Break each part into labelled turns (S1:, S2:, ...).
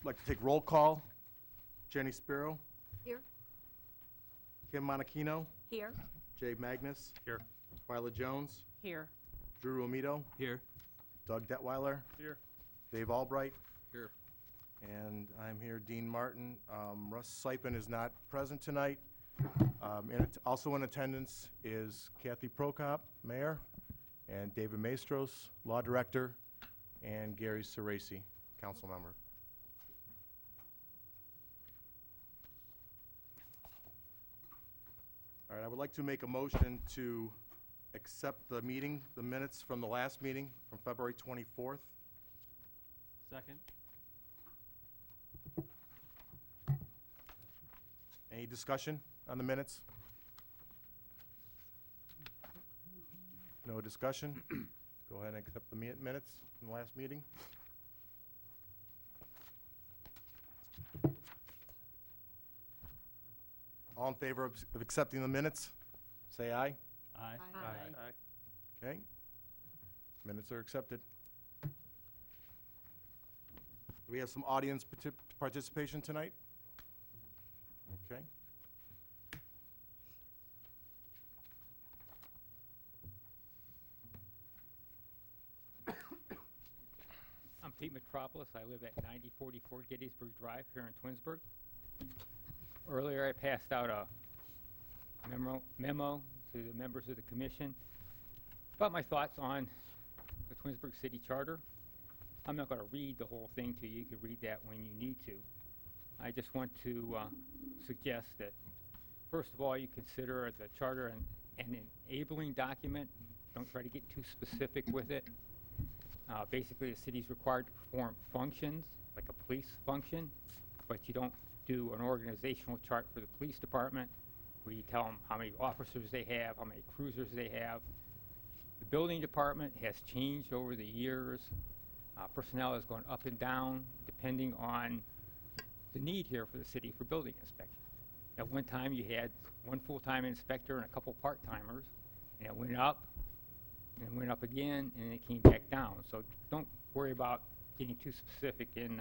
S1: like to take roll call. Jenny Spiro,
S2: Here.
S1: Kim Monachino,
S2: Here.
S1: Jay Magnus,
S3: Here.
S1: Twyla Jones,
S2: Here.
S1: Drew Romito,
S3: Here.
S1: Doug Detweiler,
S3: Here.
S1: Dave Albright,
S3: Here.
S1: and I'm here, Dean Martin. Russ Sipin is not present tonight. Also in attendance is Kathy Prokop, Mayor, and David Maestros, Law Director, and Gary Ceresi, Council Member. All right, I would like to make a motion to accept the minutes from the last meeting from February 24th.
S3: Second.
S1: Any discussion on the minutes? No discussion? Go ahead and accept the minutes from the last meeting. All in favor of accepting the minutes, say aye.
S3: Aye.
S2: Aye.
S1: Okay. Minutes are accepted. Do we have some audience participation tonight? Okay.
S4: I'm Pete Metropolis. I live at 9044 Gettysburg Drive here in Twinsburg. Earlier, I passed out a memo to the members of the commission about my thoughts on the Twinsburg City Charter. I'm not going to read the whole thing to you. You can read that when you need to. I just want to suggest that, first of all, you consider the charter an enabling document. Don't try to get too specific with it. Basically, the city's required to perform functions, like a police function, but you don't do an organizational chart for the police department where you tell them how many officers they have, how many cruisers they have. The building department has changed over the years. Personnel has gone up and down depending on the need here for the city for building inspection. At one time, you had one full-time inspector and a couple part-timers, and it went up, and went up again, and it came back down. So don't worry about getting too specific in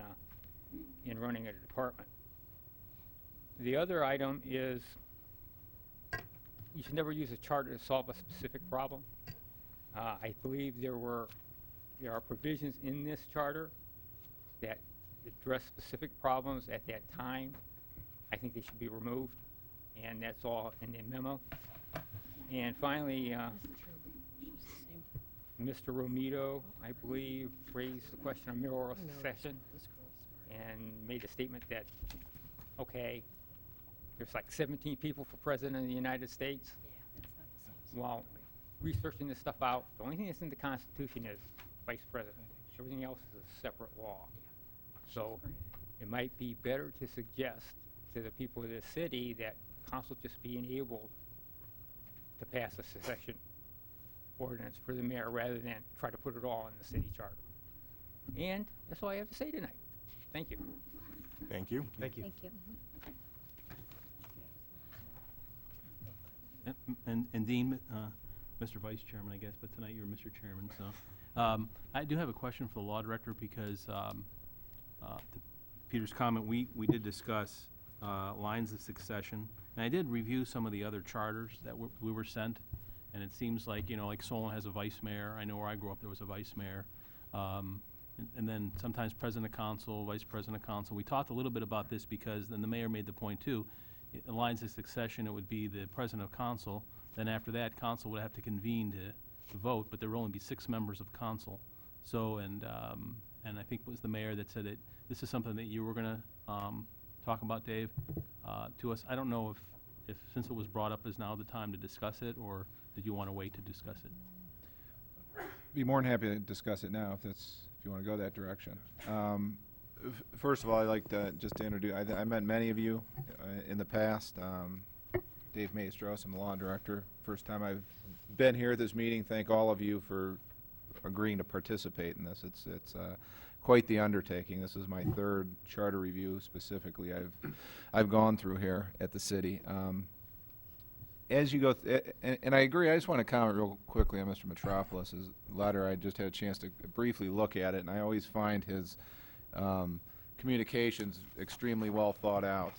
S4: running a department. The other item is you should never use a charter to solve a specific problem. I believe there are provisions in this charter that address specific problems at that time. I think they should be removed, and that's all in the memo. And finally, Mr. Romito, I believe, raised the question of mayoral succession and made a statement that, okay, there's like 17 people for president of the United States. Well, researching this stuff out, the only thing that's in the Constitution is vice president. Everything else is a separate law. So it might be better to suggest to the people of the city that council just be enabled to pass a succession ordinance for the mayor rather than try to put it all in the city charter. And that's all I have to say tonight. Thank you.
S1: Thank you.
S3: Thank you.
S2: Thank you.
S3: And Dean, Mr. Vice Chairman, I guess, but tonight you're Mr. Chairman, so. I do have a question for the law director because, to Peter's comment, we did discuss lines of succession. And I did review some of the other charters that we were sent. And it seems like, like Solon has a vice mayor. I know where I grew up, there was a vice mayor. And then sometimes president of council, vice president of council. We talked a little bit about this because then the mayor made the point too. In lines of succession, it would be the president of council. Then after that, council would have to convene to vote, but there would only be 6 members of council. So, and I think it was the mayor that said that this is something that you were going to talk about, Dave, to us. I don't know if since it was brought up is now the time to discuss it, or did you want to wait to discuss it?
S5: Be more than happy to discuss it now if you want to go that direction. First of all, I'd like to just to introduce, I met many of you in the past. Dave Maestros, I'm the law director. First time I've been here at this meeting. Thank all of you for agreeing to participate in this. It's quite the undertaking. This is my 3rd charter review specifically I've gone through here at the city. As you go, and I agree, I just want to comment real quickly on Mr. Metropolis' letter. I just had a chance to briefly look at it, and I always find his communication's extremely well thought out,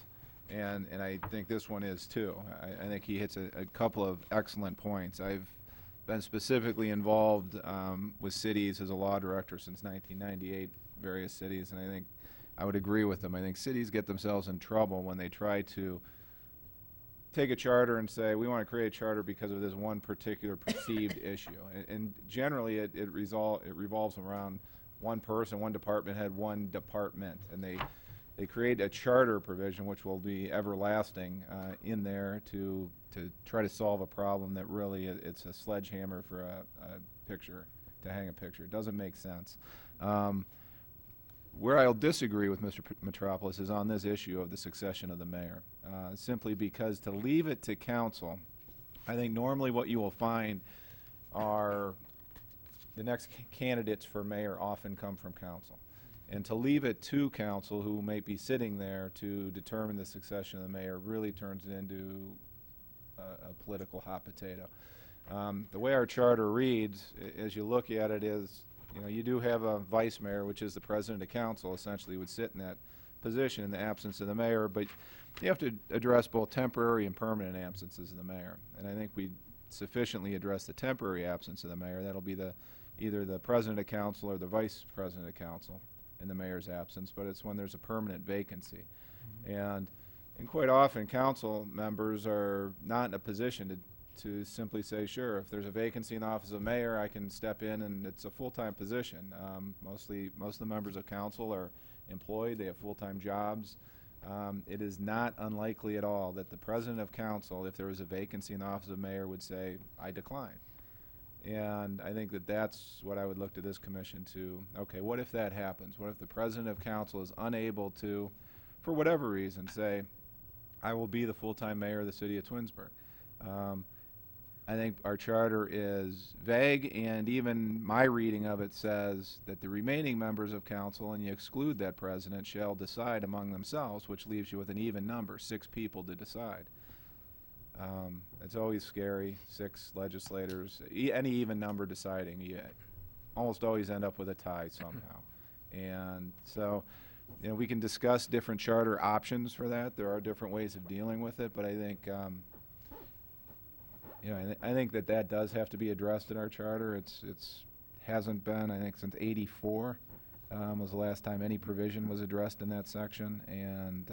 S5: and I think this one is too. I think he hits a couple of excellent points. I've been specifically involved with cities as a law director since 1998, various cities, and I think I would agree with them. I think cities get themselves in trouble when they try to take a charter and say, we want to create a charter because of this one particular perceived issue. And generally, it revolves around one person, one department head, one department. And they create a charter provision which will be everlasting in there to try to solve a problem that really it's a sledgehammer for a picture, to hang a picture. It doesn't make sense. Where I'll disagree with Mr. Metropolis is on this issue of the succession of the mayor, simply because to leave it to council, I think normally what you will find are the next candidates for mayor often come from council. And to leave it to council, who may be sitting there to determine the succession of the mayor, really turns it into a political hot potato. The way our charter reads, as you look at it, is you do have a vice mayor, which is the president of council, essentially would sit in that position in the absence of the mayor, but you have to address both temporary and permanent absences of the mayor. And I think we sufficiently address the temporary absence of the mayor. That'll be either the president of council or the vice president of council in the mayor's absence, but it's when there's a permanent vacancy. And quite often, council members are not in a position to simply say, sure, if there's a vacancy in the office of mayor, I can step in, and it's a full-time position. Most of the members of council are employed. They have full-time jobs. It is not unlikely at all that the president of council, if there was a vacancy in the office of mayor, would say, I decline. And I think that that's what I would look to this commission to, okay, what if that happens? What if the president of council is unable to, for whatever reason, say, I will be the full-time mayor of the city of Twinsburg? I think our charter is vague, and even my reading of it says that the remaining members of council, and you exclude that president, shall decide among themselves, which leaves you with an even number, 6 people to decide. It's always scary, 6 legislators, any even number deciding, you almost always end up with a tie somehow. And so, we can discuss different charter options for that. There are different ways of dealing with it, but I think I think that does have to be addressed in our charter. It's hasn't been, I think, since '84 was the last time any provision was addressed in that section. And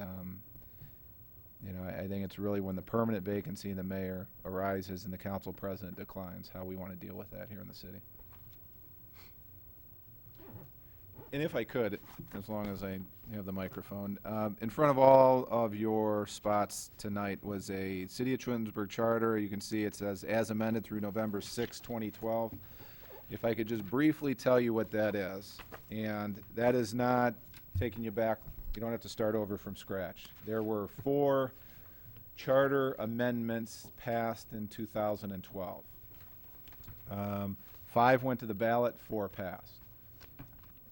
S5: I think it's really when the permanent vacancy in the mayor arises and the council president declines, how we want to deal with that here in the city. And if I could, as long as I have the microphone, in front of all of your spots tonight was a City of Twinsburg charter. You can see it says, as amended through November 6, 2012. If I could just briefly tell you what that is, and that is not taking you back. You don't have to start over from scratch. There were 4 charter amendments passed in 2012. 5 went to the ballot, 4 passed.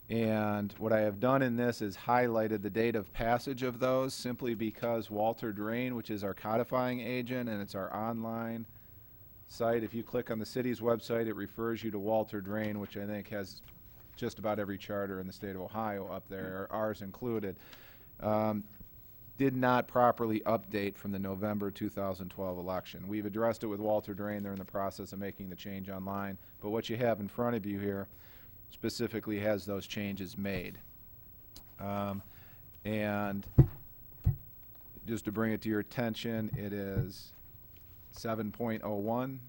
S5: And what I have done in this is highlighted the date of passage of those, simply because Walter Drain, which is our codifying agent, and it's our online site, if you click on the city's website, it refers you to Walter Drain, which I think has just about every charter in the state of Ohio up there, ours included, did not properly update from the November 2012 election. We've addressed it with Walter Drain. They're in the process of making the change online. But what you have in front of you here specifically has those changes made. And just to bring it to your attention, it is 7.01.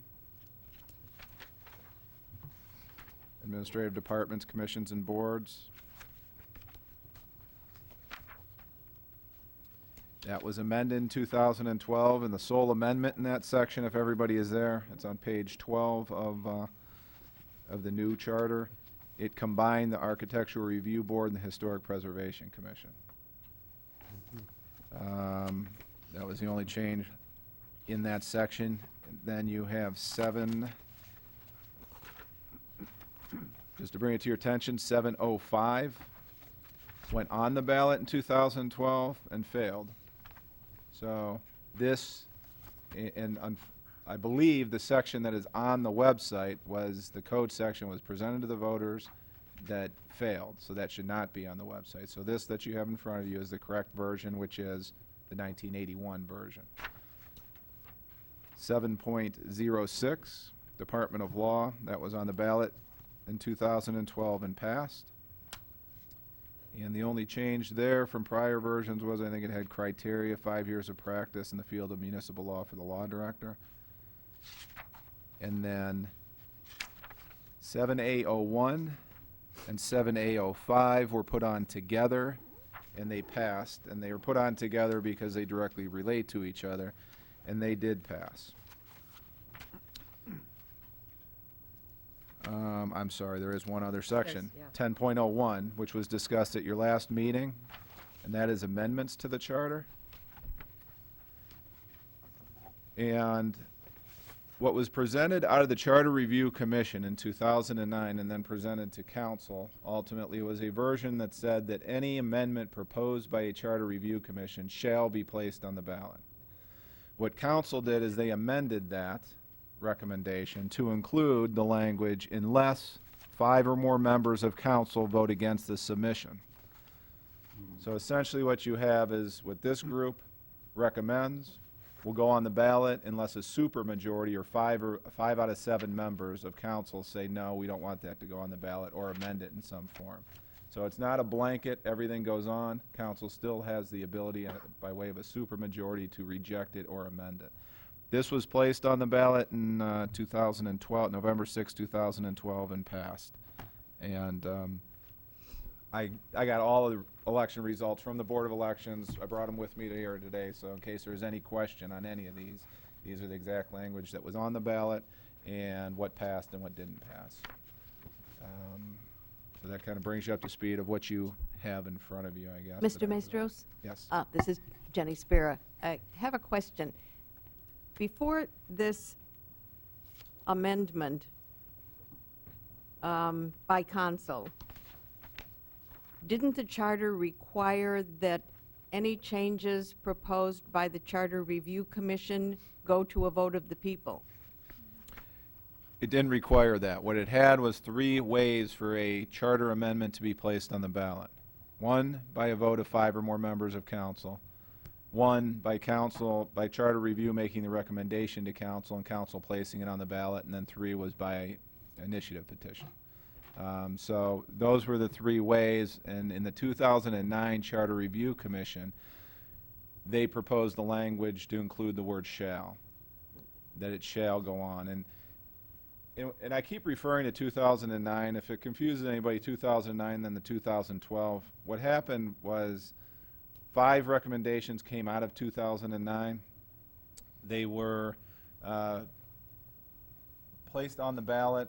S5: Administrative departments, commissions, and boards. That was amended in 2012, and the sole amendment in that section, if everybody is there, it's on page 12 of the new charter. It combined the Architectural Review Board and the Historic Preservation Commission. That was the only change in that section. Then you have 7, just to bring it to your attention, 705 went on the ballot in 2012 and failed. So this, and I believe the section that is on the website was, the code section was presented to the voters, that failed, so that should not be on the website. So this that you have in front of you is the correct version, which is the 1981 version. 7.06, Department of Law, that was on the ballot in 2012 and passed. And the only change there from prior versions was, I think it had criteria, 5 years of practice in the field of municipal law for the law director. And then 7A01 and 7A05 were put on together, and they passed. And they were put on together because they directly relate to each other, and they did pass. I'm sorry, there is one other section.
S2: yeah.
S5: 10.01, which was discussed at your last meeting, and that is amendments to the charter. And what was presented out of the Charter Review Commission in 2009 and then presented to council ultimately was a version that said that any amendment proposed by a Charter Review Commission shall be placed on the ballot. What council did is they amended that recommendation to include the language unless 5 or more members of council vote against the submission. So essentially what you have is what this group recommends will go on the ballot unless a supermajority or 5 out of 7 members of council say, no, we don't want that to go on the ballot, or amend it in some form. So it's not a blanket, everything goes on. Council still has the ability, by way of a supermajority, to reject it or amend it. This was placed on the ballot in 2012, November 6, 2012, and passed. And I got all of the election results from the Board of Elections. I brought them with me to here today, so in case there's any question on any of these are the exact language that was on the ballot and what passed and what didn't pass. So that kind of brings you up to speed of what you have in front of you, I guess.
S2: Mr. Maestros?
S5: Yes.
S2: This is Jenny Spira. I have a question. Before this amendment by council, didn't the charter require that any changes proposed by the Charter Review Commission go to a vote of the people?
S5: It didn't require that. What it had was 3 ways for a charter amendment to be placed on the ballot. 1, by a vote of 5 or more members of council. 1, by council, by charter review making the recommendation to council and council placing it on the ballot. And then 3 was by initiative petition. So those were the 3 ways. And in the 2009 Charter Review Commission, they proposed the language to include the word shall, that it shall go on. And I keep referring to 2009. If it confuses anybody, 2009, then the 2012. What happened was 5 recommendations came out of 2009. They were placed on the ballot.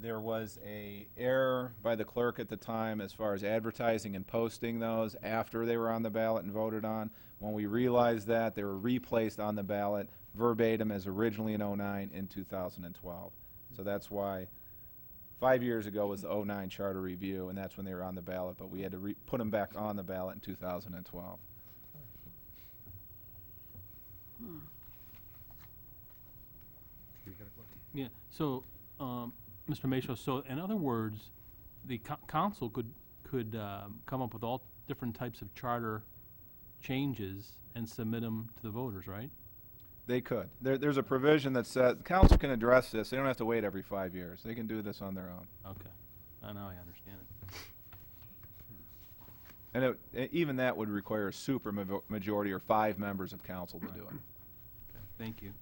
S5: There was an error by the clerk at the time as far as advertising and posting those after they were on the ballot and voted on. When we realized that, they were replaced on the ballot verbatim as originally in 09 in 2012. So that's why 5 years ago was the 09 Charter Review, and that's when they were on the ballot, but we had to put them back on the ballot in 2012.
S3: Yeah, so, Mr. Maestro, so in other words, the council could come up with all different types of charter changes and submit them to the voters, right?
S5: They could. There's a provision that says council can address this. They don't have to wait every 5 years. They can do this on their own.
S3: Okay, now I understand it.
S5: And even that would require a super majority or 5 members of council to do it.
S3: Okay, thank you.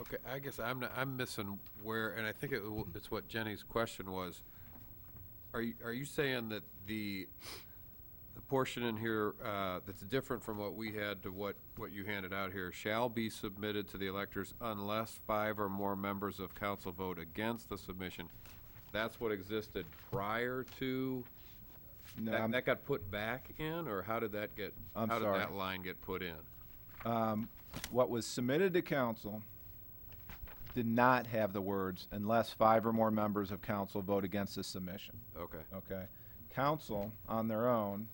S6: Okay, I guess I'm missing where, and I think it's what Jenny's question was. Are you saying that the portion in here that's different from what we had to what you handed out here shall be submitted to the electors unless 5 or more members of council vote against the submission? That's what existed prior to?
S5: No,
S6: that got put back in, or how did that get?
S5: I'm
S6: how
S5: sorry.
S6: did that line get put in?
S5: What was submitted to council did not have the words unless 5 or more members of council vote against the submission.
S6: Okay.
S5: Okay. Council, on their own,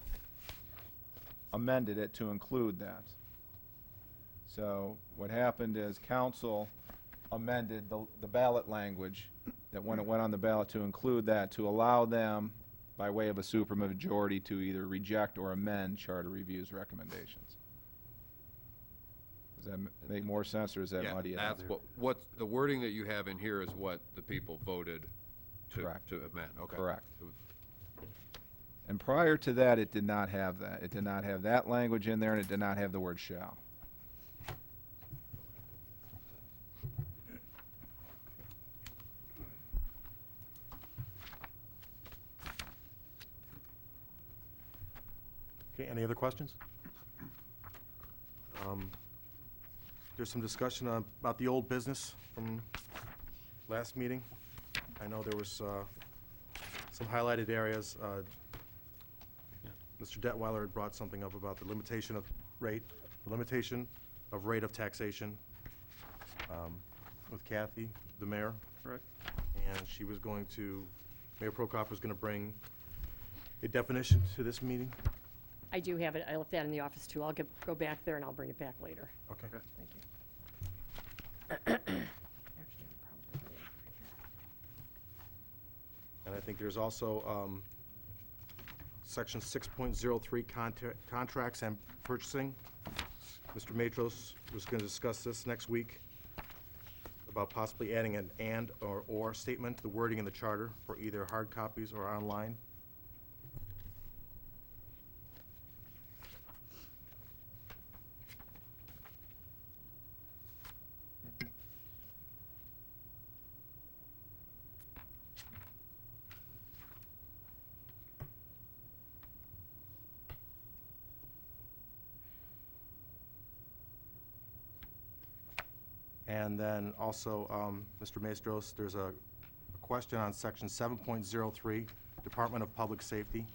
S5: amended it to include that. So what happened is council amended the ballot language that when it went on the ballot to include that, to allow them, by way of a supermajority, to either reject or amend Charter Review's recommendations. Does that make more sense, or is that
S6: Yeah,
S5: muddy it out?
S6: that's what, the wording that you have in here is what the people voted to
S5: Correct.
S6: amend, okay.
S5: Correct. And prior to that, it did not have that. It did not have that language in there, and it did not have the word shall.
S1: Okay, any other questions? There's some discussion about the old business from last meeting. I know there was some highlighted areas. Mr. Detweiler had brought something up about the limitation of rate of taxation with Kathy, the mayor.
S7: Correct.
S1: And she was going to, Mayor Prokop was going to bring a definition to this meeting.
S8: I do have it. I left that in the office, too. I'll go back there and I'll bring it back later.
S1: Okay.
S8: Thank you. Actually, I'll probably
S1: And I think there's also Section 6.03 contracts and purchasing. Mr. Matros was going to discuss this next week about possibly adding an and or statement to the wording in the charter for either hard copies or online. And then also, Mr. Maestros, there's a question on Section 7.03, Department of Public Safety.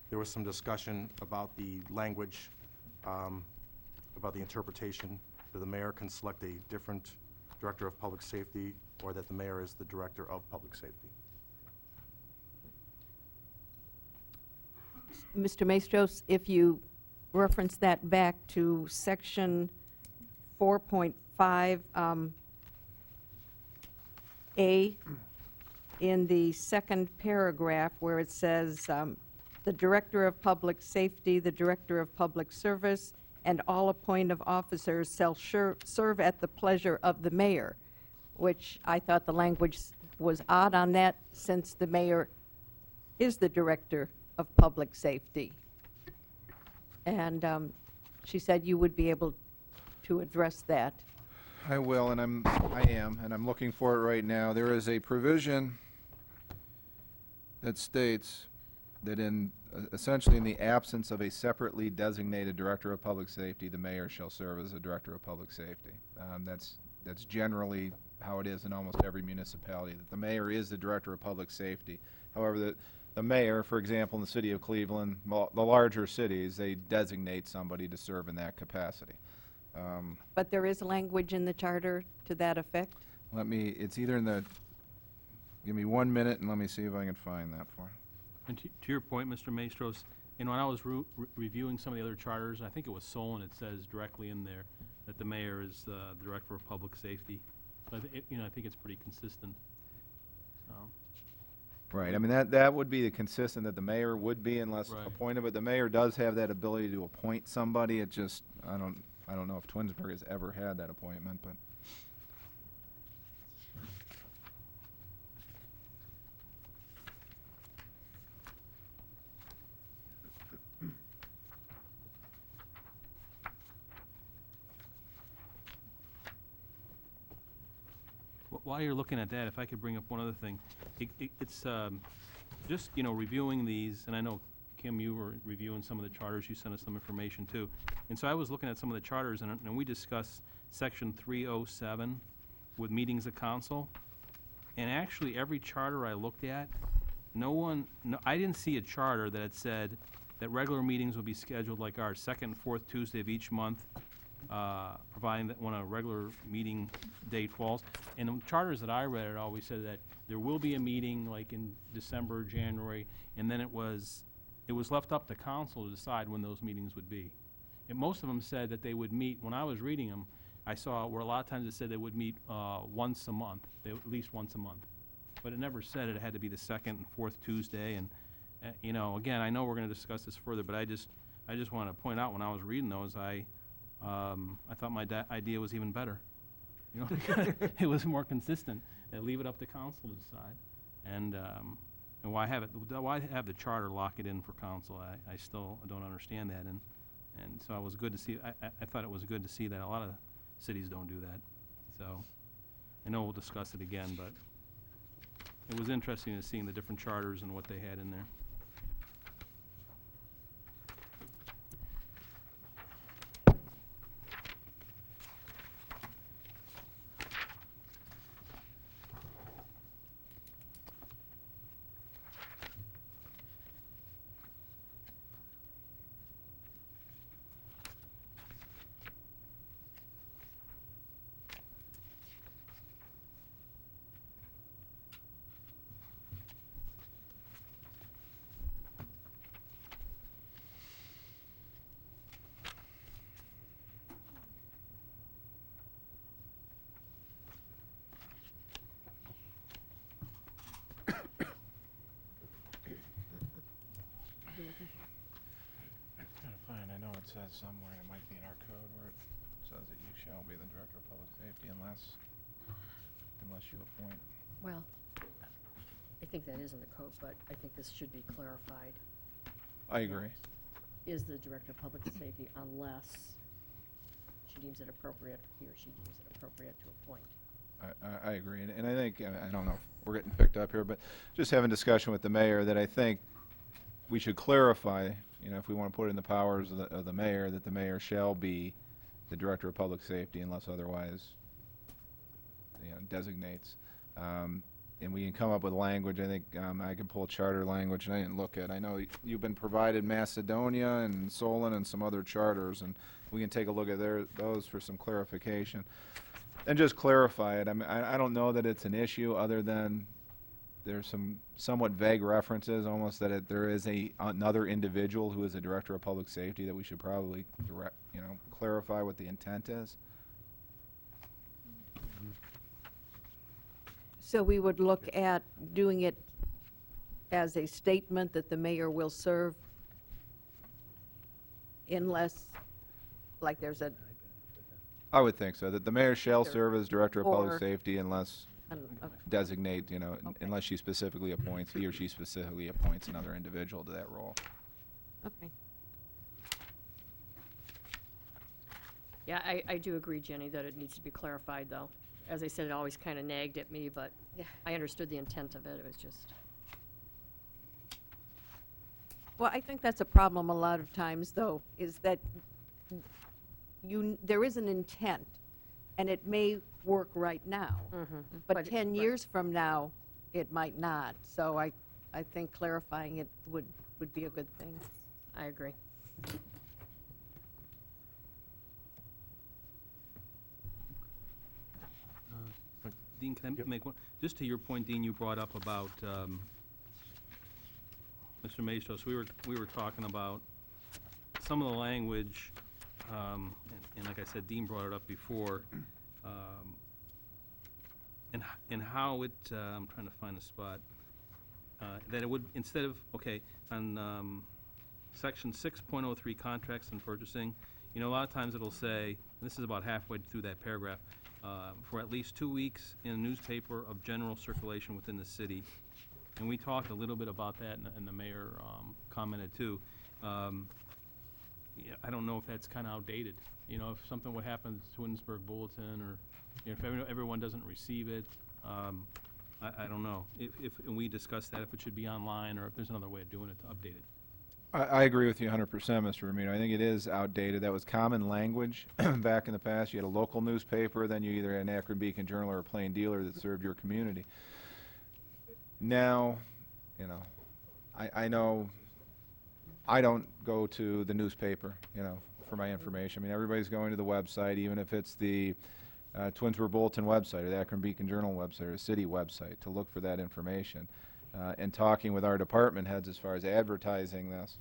S1: There was some discussion about the language, about the interpretation, that the mayor can select a different director of public safety, or that the mayor is the director of public safety.
S2: Mr. Maestros, if you reference that back to Section 4.5 A, in the second paragraph where it says, the Director of Public Safety, the Director of Public Service, and all appointed officers shall serve at the pleasure of the mayor, which I thought the language was odd on that, since the mayor is the Director of Public Safety. And she said you would be able to address that.
S5: I will, and I am, and I'm looking for it right now. There is a provision that states that essentially in the absence of a separately designated Director of Public Safety, the mayor shall serve as a Director of Public Safety. That's generally how it is in almost every municipality, that the mayor is the Director of Public Safety. However, the mayor, for example, in the city of Cleveland, the larger cities, they designate somebody to serve in that capacity.
S2: But there is language in the charter to that effect?
S5: It's either in the, give me 1 minute and let me see if I can find that for you.
S3: And to your point, Mr. Maestros, when I was reviewing some of the other charters, I think it was Solon, it says directly in there that the mayor is the Director of Public Safety. So I think it's pretty consistent.
S5: Right, I mean, that would be the consistent, that the mayor would be unless
S3: Right.
S5: appointed, but the mayor does have that ability to appoint somebody. It just, I don't know if Twinsburg has ever had that appointment, but.
S3: While you're looking at that, if I could bring up one other thing. It's just, reviewing these, and I know, Kim, you were reviewing some of the charters, you sent us some information too. And so I was looking at some of the charters, and we discussed Section 307 with meetings of council. And actually, every charter I looked at, I didn't see a charter that had said that regular meetings would be scheduled like ours, second and fourth Tuesday of each month, providing that when a regular meeting date falls. And the charters that I read, it always said that there will be a meeting like in December, January, and then it was left up to council to decide when those meetings would be. And most of them said that they would meet, when I was reading them, I saw where a lot of times it said they would meet once a month, at least once a month. But it never said it had to be the second and fourth Tuesday, and, you know, again, I know we're gonna discuss this further, but I just wanna point out, when I was reading those, I thought my idea was even better. You know, it was more consistent, and leave it up to council to decide. And why have the charter lock it in for council? I still don't understand that, and so it was good to see, I thought it was good to see that a lot of cities don't do that. So, I know we'll discuss it again, but it was interesting to seeing the different charters and what they had in there.
S5: Gotta find, I know it says somewhere, it might be in our code where it says that you shall be the Director of Public Safety unless you appoint.
S8: Well, I think that is in the code, but I think this should be clarified.
S5: I agree.
S8: Is the Director of Public Safety unless she deems it appropriate, he or she deems it appropriate to appoint.
S5: I agree, and I think, I don't know if we're getting picked up here, but just having discussion with the mayor, that I think we should clarify, you know, if we want to put it in the powers of the mayor, that the mayor shall be the Director of Public Safety unless otherwise, you know, designates. And we can come up with language, I think, I can pull charter language, and I didn't look at, I know you've been provided Macedonia and Solon and some other charters, and we can take a look at those for some clarification. And just clarify it. I mean, I don't know that it's an issue, other than there's some somewhat vague references, almost that there is another individual who is a Director of Public Safety that we should probably clarify what the intent is.
S2: So we would look at doing it as a statement that the mayor will serve unless, like there's a,
S5: I would think so, that the mayor shall
S2: Either
S5: serve as Director of Public
S2: or.
S5: Safety unless
S2: okay.
S5: designate,
S2: Okay.
S5: unless she specifically appoints, he or she specifically appoints another individual to that role.
S2: Okay.
S8: Yeah, I do agree, Jenny, that it needs to be clarified, though. As I said, it always kind of nagged at me, but I understood the intent of it. It was just,
S2: Well, I think that's a problem a lot of times, though, is that there is an intent, and it may work right now. But
S8: But
S2: 10
S8: right.
S2: years from now, it might not. So I think clarifying it would be a good thing.
S8: I agree.
S3: Dean, can I make one? Just to your point, Dean, you brought up about Mr. Maestros. We were talking about some of the language, and like I said, Dean brought it up before, and how it, I'm trying to find a spot, that it would, instead of, okay, on section 6.03, contracts and purchasing, you know, a lot of times it'll say, and this is about halfway through that paragraph, for at least 2 weeks in a newspaper of general circulation within the city. And we talked a little bit about that, and the mayor commented too. Yeah, I don't know if that's kind of outdated. You know, if something would happen to Twinsburg Bulletin, or if everyone doesn't receive it, I don't know. And we discussed that, if it should be online, or if there's another way of doing it to update it.
S5: I agree with you 100%, Mr. Ramiro. I think it is outdated. That was common language back in the past. You had a local newspaper, then you either had an Akron Beacon Journal or a Plain Dealer that served your community. Now, you know, I know I don't go to the newspaper, you know, for my information. I mean, everybody's going to the website, even if it's the Twinsburg Bulletin website or the Akron Beacon Journal website or the city website, to look for that information. And talking with our department heads as far as advertising this.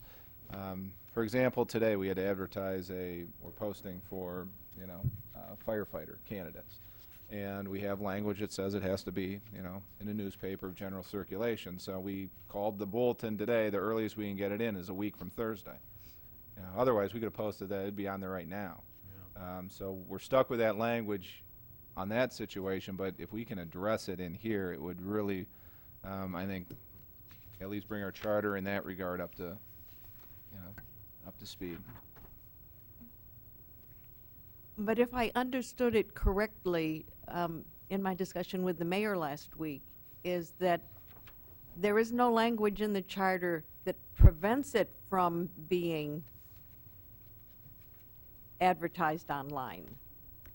S5: For example, today we had to advertise we're posting for firefighter candidates. And we have language that says it has to be, in a newspaper of general circulation. So we called the bulletin today. The earliest we can get it in is a week from Thursday. Otherwise, we could have posted that. It'd be on there right now. So we're stuck with that language on that situation, but if we can address it in here, it would really, I think, at least bring our charter in that regard up to speed.
S2: But if I understood it correctly, in my discussion with the mayor last week, is that there is no language in the charter that prevents it from being advertised online.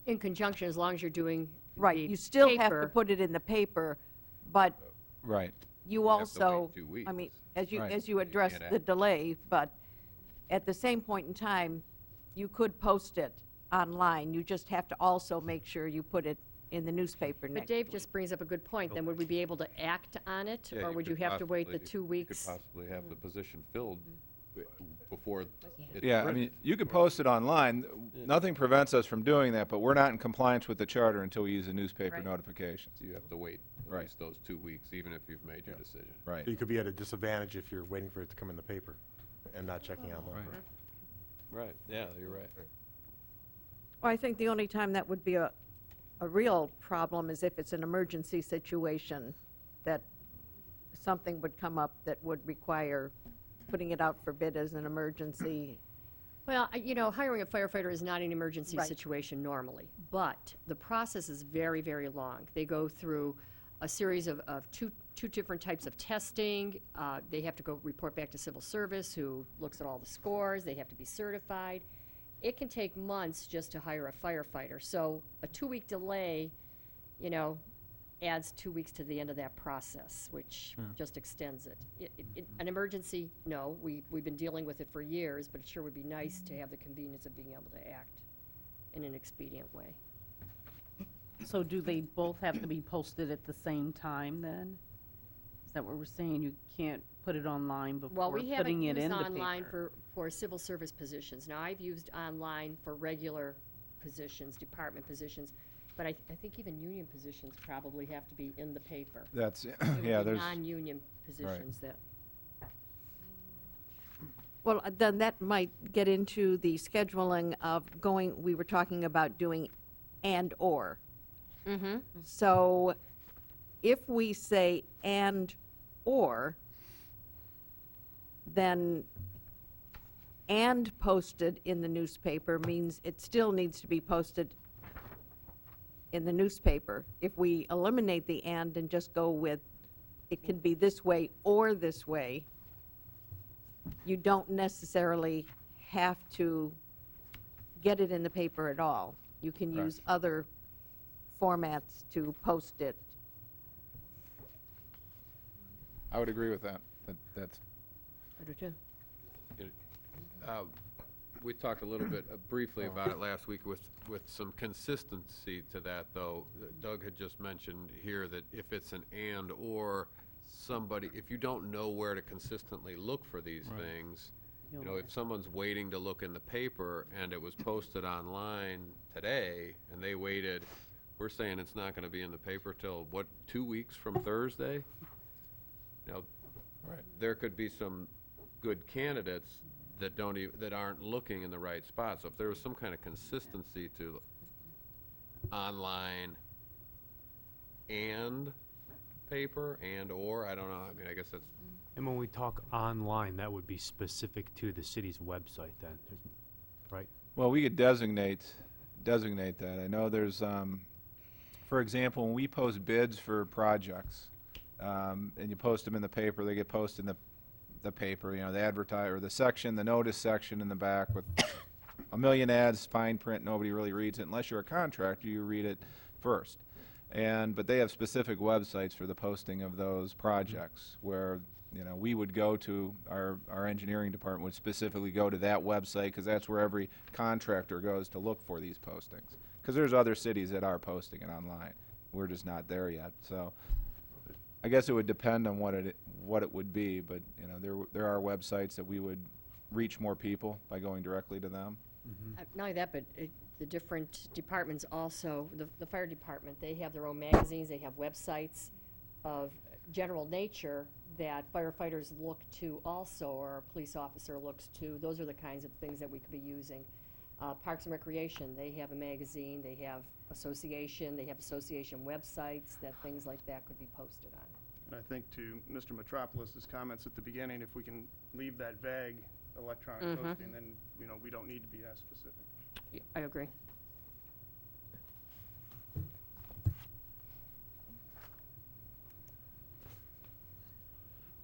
S8: In conjunction, as long as you're doing
S2: Right,
S8: the
S2: you still have to
S8: paper.
S2: put it in the paper, but
S5: Right.
S2: you
S6: You have to wait
S2: also,
S6: 2 weeks.
S2: I mean, as you,
S5: Right.
S2: as you address
S6: can't
S2: the
S6: add.
S2: delay, but at the same point in time, you could post it online. You just have to also make sure you put it in the newspaper
S8: But
S2: next
S8: Dave
S2: week.
S8: just brings up a good point, then would we be able to act on it?
S6: Yeah,
S8: Or would you
S6: could
S8: have to wait the
S6: possibly-
S8: 2 weeks?
S6: You could possibly have the position filled before it's
S5: Yeah, I
S6: ready.
S5: mean, you could post it online. Nothing prevents us from doing that, but we're not in compliance with the charter until we use the newspaper
S8: Right.
S5: notifications.
S6: You have to wait at
S5: Right.
S6: least those 2 weeks, even if you've made your decision.
S5: Right.
S1: So you could be at a disadvantage if you're waiting for it to come in the paper and not checking online.
S6: Right, yeah, you're right.
S2: Well, I think the only time that would be a real problem is if it's an emergency situation, that something would come up that would require putting it out for bid as an emergency.
S8: Well, hiring a firefighter is not an emergency
S2: Right.
S8: situation normally, but the process is very, very long. They go through a series of two different types of testing. They have to go report back to civil service, who looks at all the scores. They have to be certified. It can take months just to hire a firefighter. So a 2-week delay, adds 2 weeks to the end of that process, which just extends it. An emergency, no, we've been dealing with it for years, but it sure would be nice to have the convenience of being able to act in an expedient way.
S7: So do they both have to be posted at the same time then? Is that what we're saying? You can't put it online
S8: Well,
S7: before
S8: we haven't
S7: putting it
S8: used
S7: in the
S8: online
S7: paper?
S8: for civil service positions. Now, I've used online for regular positions, department positions, but I think even union positions probably have to be in the paper.
S5: That's,
S8: It would
S5: yeah,
S8: be
S5: there's,
S8: non-union positions that,
S2: Well, then that might get into the scheduling of going, we were talking about doing and/or. So if we say and/or, then and posted in the newspaper means it still needs to be posted in the newspaper. If we eliminate the and just go with, it can be this way or this way, you don't necessarily have to get it in the paper at all. You can
S5: Correct.
S2: use other formats to post it.
S5: I would agree with that. That's,
S8: I do too.
S6: We talked a little bit briefly about it last week with some consistency to that, though. Doug had just mentioned here that if it's an and/or, somebody, if you don't know where to consistently look for these things, if someone's waiting to look in the paper and it was posted online today and they waited, we're saying it's not gonna be in the paper till, 2 weeks from Thursday? There could be some good candidates that that aren't looking in the right spot. So if there was some kind of consistency to online and paper and/or, I don't know, I mean, I guess that's,
S9: And when we talk online, that would be specific to the city's website then, right?
S5: well, we could designate that. I know there's, for example, when we post bids for projects, and you post them in the paper, they get posted in the paper, the advertise, or the section, the notice section in the back with a million ads, fine print, nobody really reads it. Unless you're a contractor, you read it first. But they have specific websites for the posting of those projects where, we would go to, our engineering department would specifically go to that website because that's where every contractor goes to look for these postings. Because there's other cities that are posting it online. We're just not there yet. So I guess it would depend on what it would be, but, there are websites that we would reach more people by going directly to them.
S8: Not only that, but the different departments also, the fire department, they have their own magazines, they have websites of general nature that firefighters look to also, or a police officer looks to. Those are the kinds of things that we could be using. Parks and Recreation, they have a magazine, they have association websites, that things like that could be posted on.
S10: And I think to Mr. Metropolis's comments at the beginning, if we can leave that vague electronic posting, then, we don't need to be as specific.
S8: Yeah, I agree.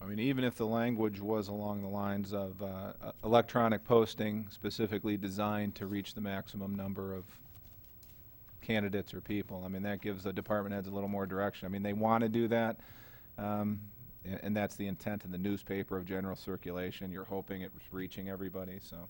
S5: I mean, even if the language was along the lines of electronic posting specifically designed to reach the maximum number of candidates or people, I mean, that gives the department heads a little more direction. I mean, they want to do that, and that's the intent in the newspaper of general circulation. You're hoping it's reaching everybody, so.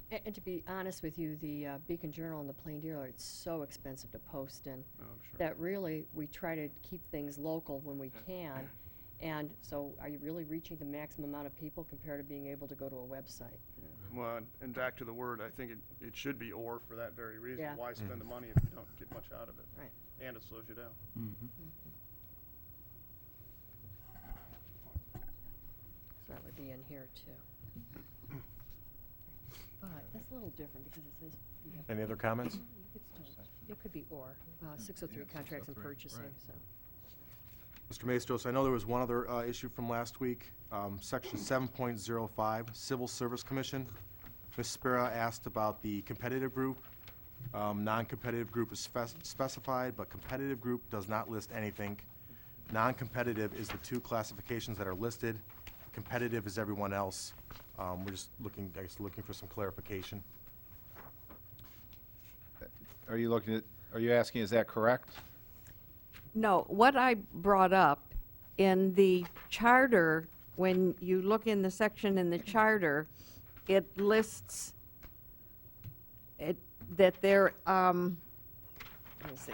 S8: And to be honest with you, the Beacon Journal and the Plain Dealer, it's so expensive to post in.
S10: Oh, I'm sure.
S8: That really, we try to keep things local when we can. And so are you really reaching the maximum amount of people compared to being able to go to a website?
S10: Well, and back to the word, I think it should be "or" for that very reason.
S8: Yeah.
S10: Why spend the money if you don't get much out of it?
S8: Right.
S10: And it slows you down.
S8: So that would be in here too. But that's a little different because it says. You have
S1: Any other comments?
S8: You could still- It could be or, 603 contracts and
S5: 603,
S8: purchasing,
S5: right.
S8: so.
S1: Mr. Maestros, I know there was one other issue from last week, Section 7.05, Civil Service Commission. Ms. Spera asked about the competitive group. Non-competitive group is specified, but competitive group does not list anything. Non-competitive is the two classifications that are listed. Competitive is everyone else. We're just looking for some clarification.
S5: Are you asking, is that correct?
S2: No, what I brought up in the charter, when you look in the section in the charter, it lists it, that there, let me see.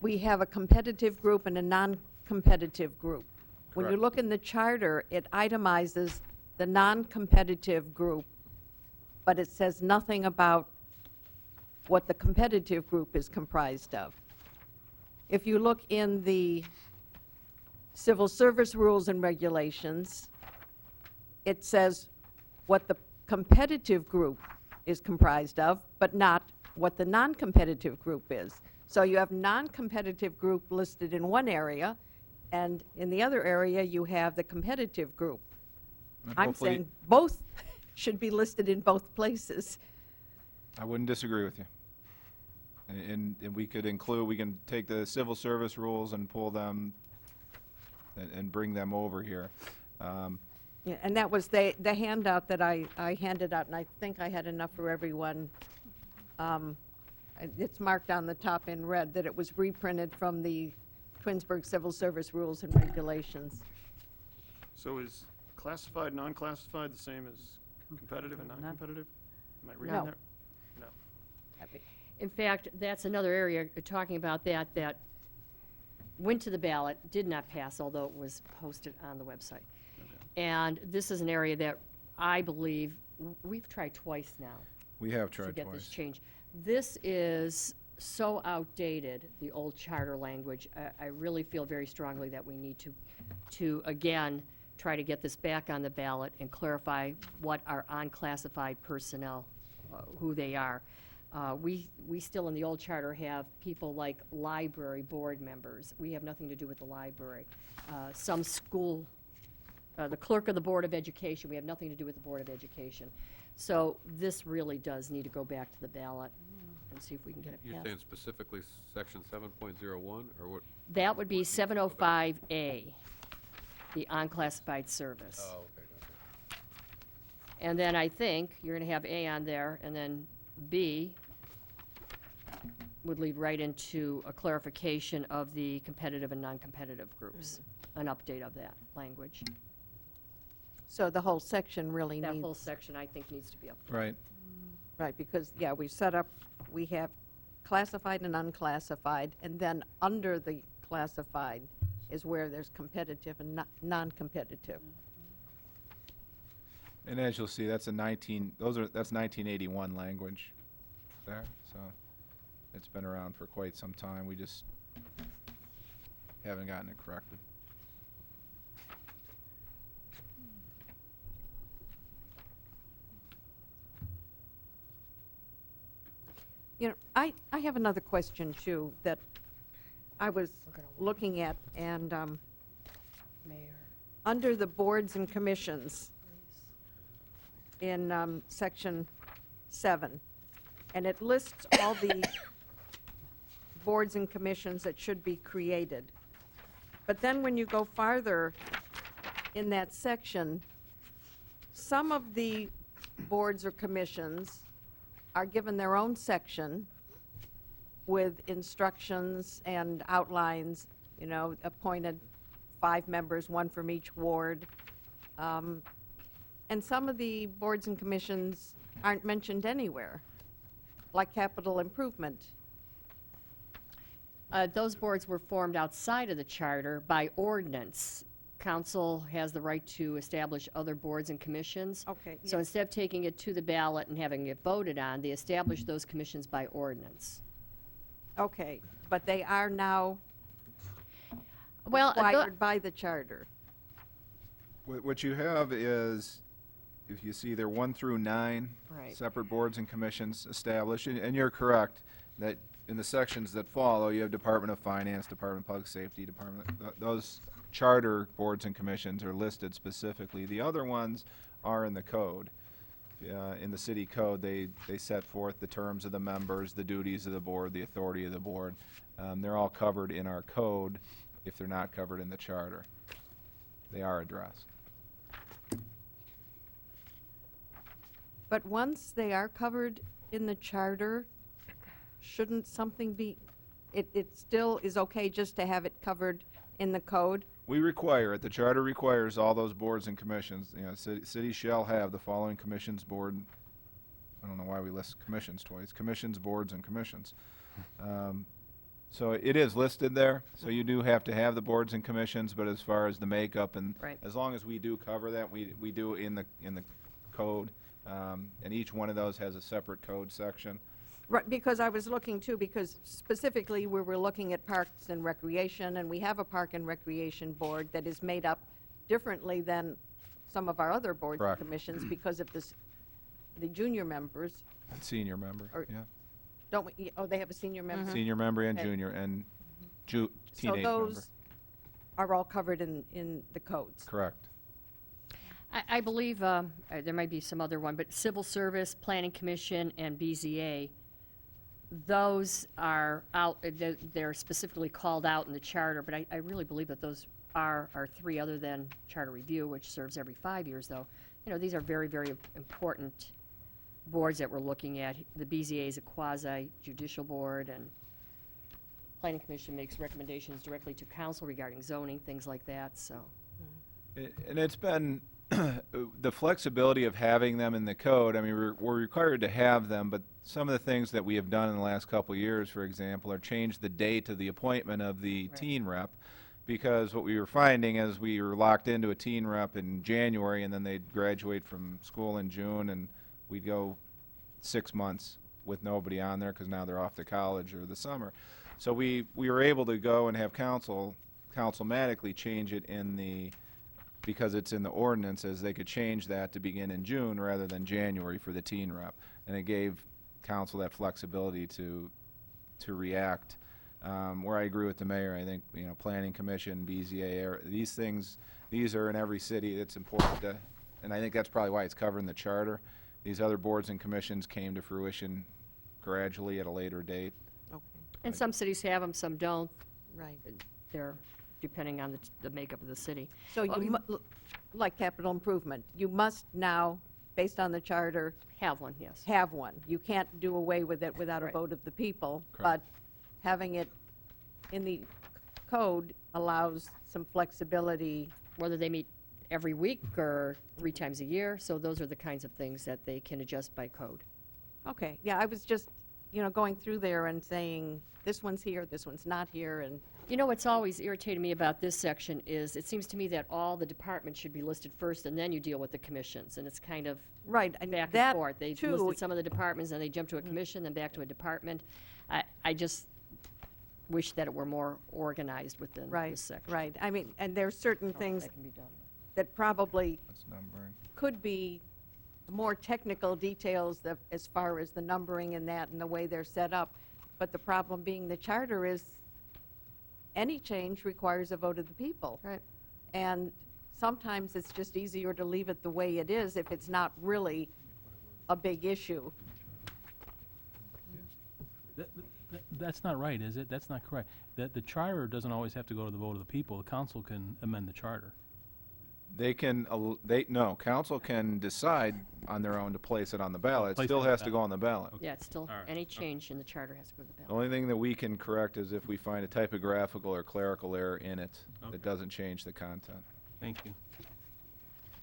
S2: We have a competitive group and a non-competitive group. When you
S5: Correct.
S2: look in the charter, it itemizes the non-competitive group, but it says nothing about what the competitive group is comprised of. If you look in the civil service rules and regulations, it says what the competitive group is comprised of, but not what the non-competitive group is. So you have non-competitive group listed in one area, and in the other area, you have the competitive group.
S5: And
S2: I'm
S5: hopefully-
S2: saying both should be listed in both places.
S5: I wouldn't disagree with you. And we could include, we can take the civil service rules and pull them and bring them over here.
S2: Yeah, and that was the handout that I handed out, and I think I had enough for everyone. It's marked on the top in red that it was reprinted from the Twinsburg Civil Service Rules and Regulations.
S10: So is classified, non-classified the same as competitive and non-competitive? Am I reading
S2: No.
S10: that? No.
S8: In fact, that's another area talking about that went to the ballot, did not pass, although it was posted on the website. And this is an area that I believe, we've tried twice now
S5: We have
S8: to
S5: tried
S8: get this
S5: twice.
S8: changed. This is so outdated, the old charter language. I really feel very strongly that we need to again, try to get this back on the ballot and clarify what our unclassified personnel, who they are. We still in the old charter have people like library board members. We have nothing to do with the library. Some school, the clerk of the Board of Education, we have nothing to do with the Board of Education. So this really does need to go back to the ballot and see if we can get it
S6: You're
S8: passed.
S6: saying specifically section 7.01, or what?
S8: That would be 705A, the unclassified service.
S6: Oh, okay.
S8: And then I think you're going to have A on there, and then B would lead right into a clarification of the competitive and non-competitive groups, an update of that language.
S2: So the whole section really
S8: That
S2: needs.
S8: whole section, I think, needs to be updated.
S5: Right.
S2: Right, because, yeah, we have classified and unclassified, and then under the classified is where there's competitive and non-competitive.
S5: And as you'll see, that's that's 1981 language there, so it's been around for quite some time. We just haven't gotten it corrected.
S2: You know, I have another question too that I was looking at, and under the boards and commissions in section 7, and it lists all the boards and commissions that should be created. But then when you go farther in that section, some of the boards or commissions are given their own section with instructions and outlines, you know, appointed 5 members, 1 from each ward. And some of the boards and commissions aren't mentioned anywhere, like capital improvement.
S8: Those boards were formed outside of the charter by ordinance. Council has the right to establish other boards and commissions.
S2: Okay,
S8: So
S2: yes.
S8: instead of taking it to the ballot and having it voted on, they established those commissions by ordinance.
S2: Okay, but they are now
S8: Well,
S2: required by the charter.
S5: What you have is, if you see there 1 through 9,
S8: Right.
S5: separate boards and commissions established, and you're correct, that in the sections that follow, you have Department of Finance, Department of Public Safety, those charter boards and commissions are listed specifically. The other ones are in the code. In the city code, they set forth the terms of the members, the duties of the board, the authority of the board. They're all covered in our code if they're not covered in the charter. They are addressed.
S2: But once they are covered in the charter, shouldn't something be, it still is okay just to have it covered in the code?
S5: We require it. The charter requires all those boards and commissions. You know, city shall have the following commissions, board. I don't know why we list commissions twice. Commissions, boards, and commissions. So it is listed there. So you do have to have the boards and commissions, but as far as the makeup and
S8: Right.
S5: as long as we do cover that, we do in the code. And each one of those has a separate code section.
S2: Right, because I was looking too, because specifically we were looking at parks and recreation, and we have a park and recreation board that is made up differently than some of our other boards and
S5: Correct.
S2: commissions because of this, the junior members.
S5: And senior member,
S2: Or-
S5: yeah.
S2: Don't we, oh, they have a senior member?
S5: Senior member and
S2: Okay.
S5: junior and teenage
S2: So
S5: member.
S2: those are all covered in the codes?
S5: Correct.
S8: I believe there might be some other one, but Civil Service, Planning Commission, and BZA, those are out, they're specifically called out in the charter, but I really believe that those are 3 other than Charter Review, which serves every 5 years, though. You know, these are very, very important boards that we're looking at. The BZA is a quasi-judicial board, and Planning Commission makes recommendations directly to council regarding zoning, things like that, so.
S5: And it's been the flexibility of having them in the code. I mean, we're required to have them, but some of the things that we have done in the last couple of years, for example, are change the date of the appointment of the
S8: Right.
S5: teen rep, because what we were finding is we were locked into a teen rep in January, and then they'd graduate from school in June, and we'd go 6 months with nobody on there because now they're off to college or the summer. So we were able to go and have councilmatically change it in the, because it's in the ordinances, they could change that to begin in June rather than January for the teen rep. And it gave council that flexibility to react. Where I agree with the mayor, I think, you know, Planning Commission, BZA, these things, these are in every city. It's important to, and I think that's probably why it's covered in the charter. These other boards and commissions came to fruition gradually at a later date.
S2: Okay,
S8: And some cities have them, some don't.
S2: right.
S8: They're depending on the makeup of the city.
S2: So
S8: Well,
S2: you, like capital improvement, you must now, based on the charter,
S8: Have one, yes.
S2: have one. You can't do away with it without a
S8: Right.
S2: vote of the people.
S5: Correct.
S2: But having it in the code allows some flexibility.
S8: Whether they meet every week or 3 times a year, so those are the kinds of things that they can adjust by code.
S2: Okay, yeah, I was just, you know, going through there and saying, this one's here, this one's not here, and
S8: You know, what's always irritated me about this section is, it seems to me that all the departments should be listed first, and then you deal with the commissions, and it's kind of
S2: Right, and
S8: back and
S2: that,
S8: forth. They
S2: too,
S8: listed some of the departments, and they jump to a commission, then back to a department. I just wish that it were more organized within
S2: right,
S8: this section.
S2: right. I mean, and there's certain things
S8: That can be done.
S2: that probably
S5: That's numbering.
S2: could be more technical details as far as the numbering and that and the way they're set up. But the problem being the charter is any change requires a vote of the people.
S8: Right.
S2: And sometimes it's just easier to leave it the way it is if it's not really a big issue.
S3: That's not right, is it? That's not correct. The charter doesn't always have to go to the vote of the people. The council can amend the charter.
S5: They can, no, council can decide on their own to place it on the ballot. It
S3: Place it
S5: still
S3: on the
S5: has to
S3: ballot.
S5: go on the ballot.
S8: Yeah, it's still,
S3: All right.
S8: any change in the charter has to go to the
S5: The
S8: ballot.
S5: only thing that we can correct is if we find a typographical or clerical error in it
S3: Okay.
S5: that doesn't change the content.
S3: Thank you.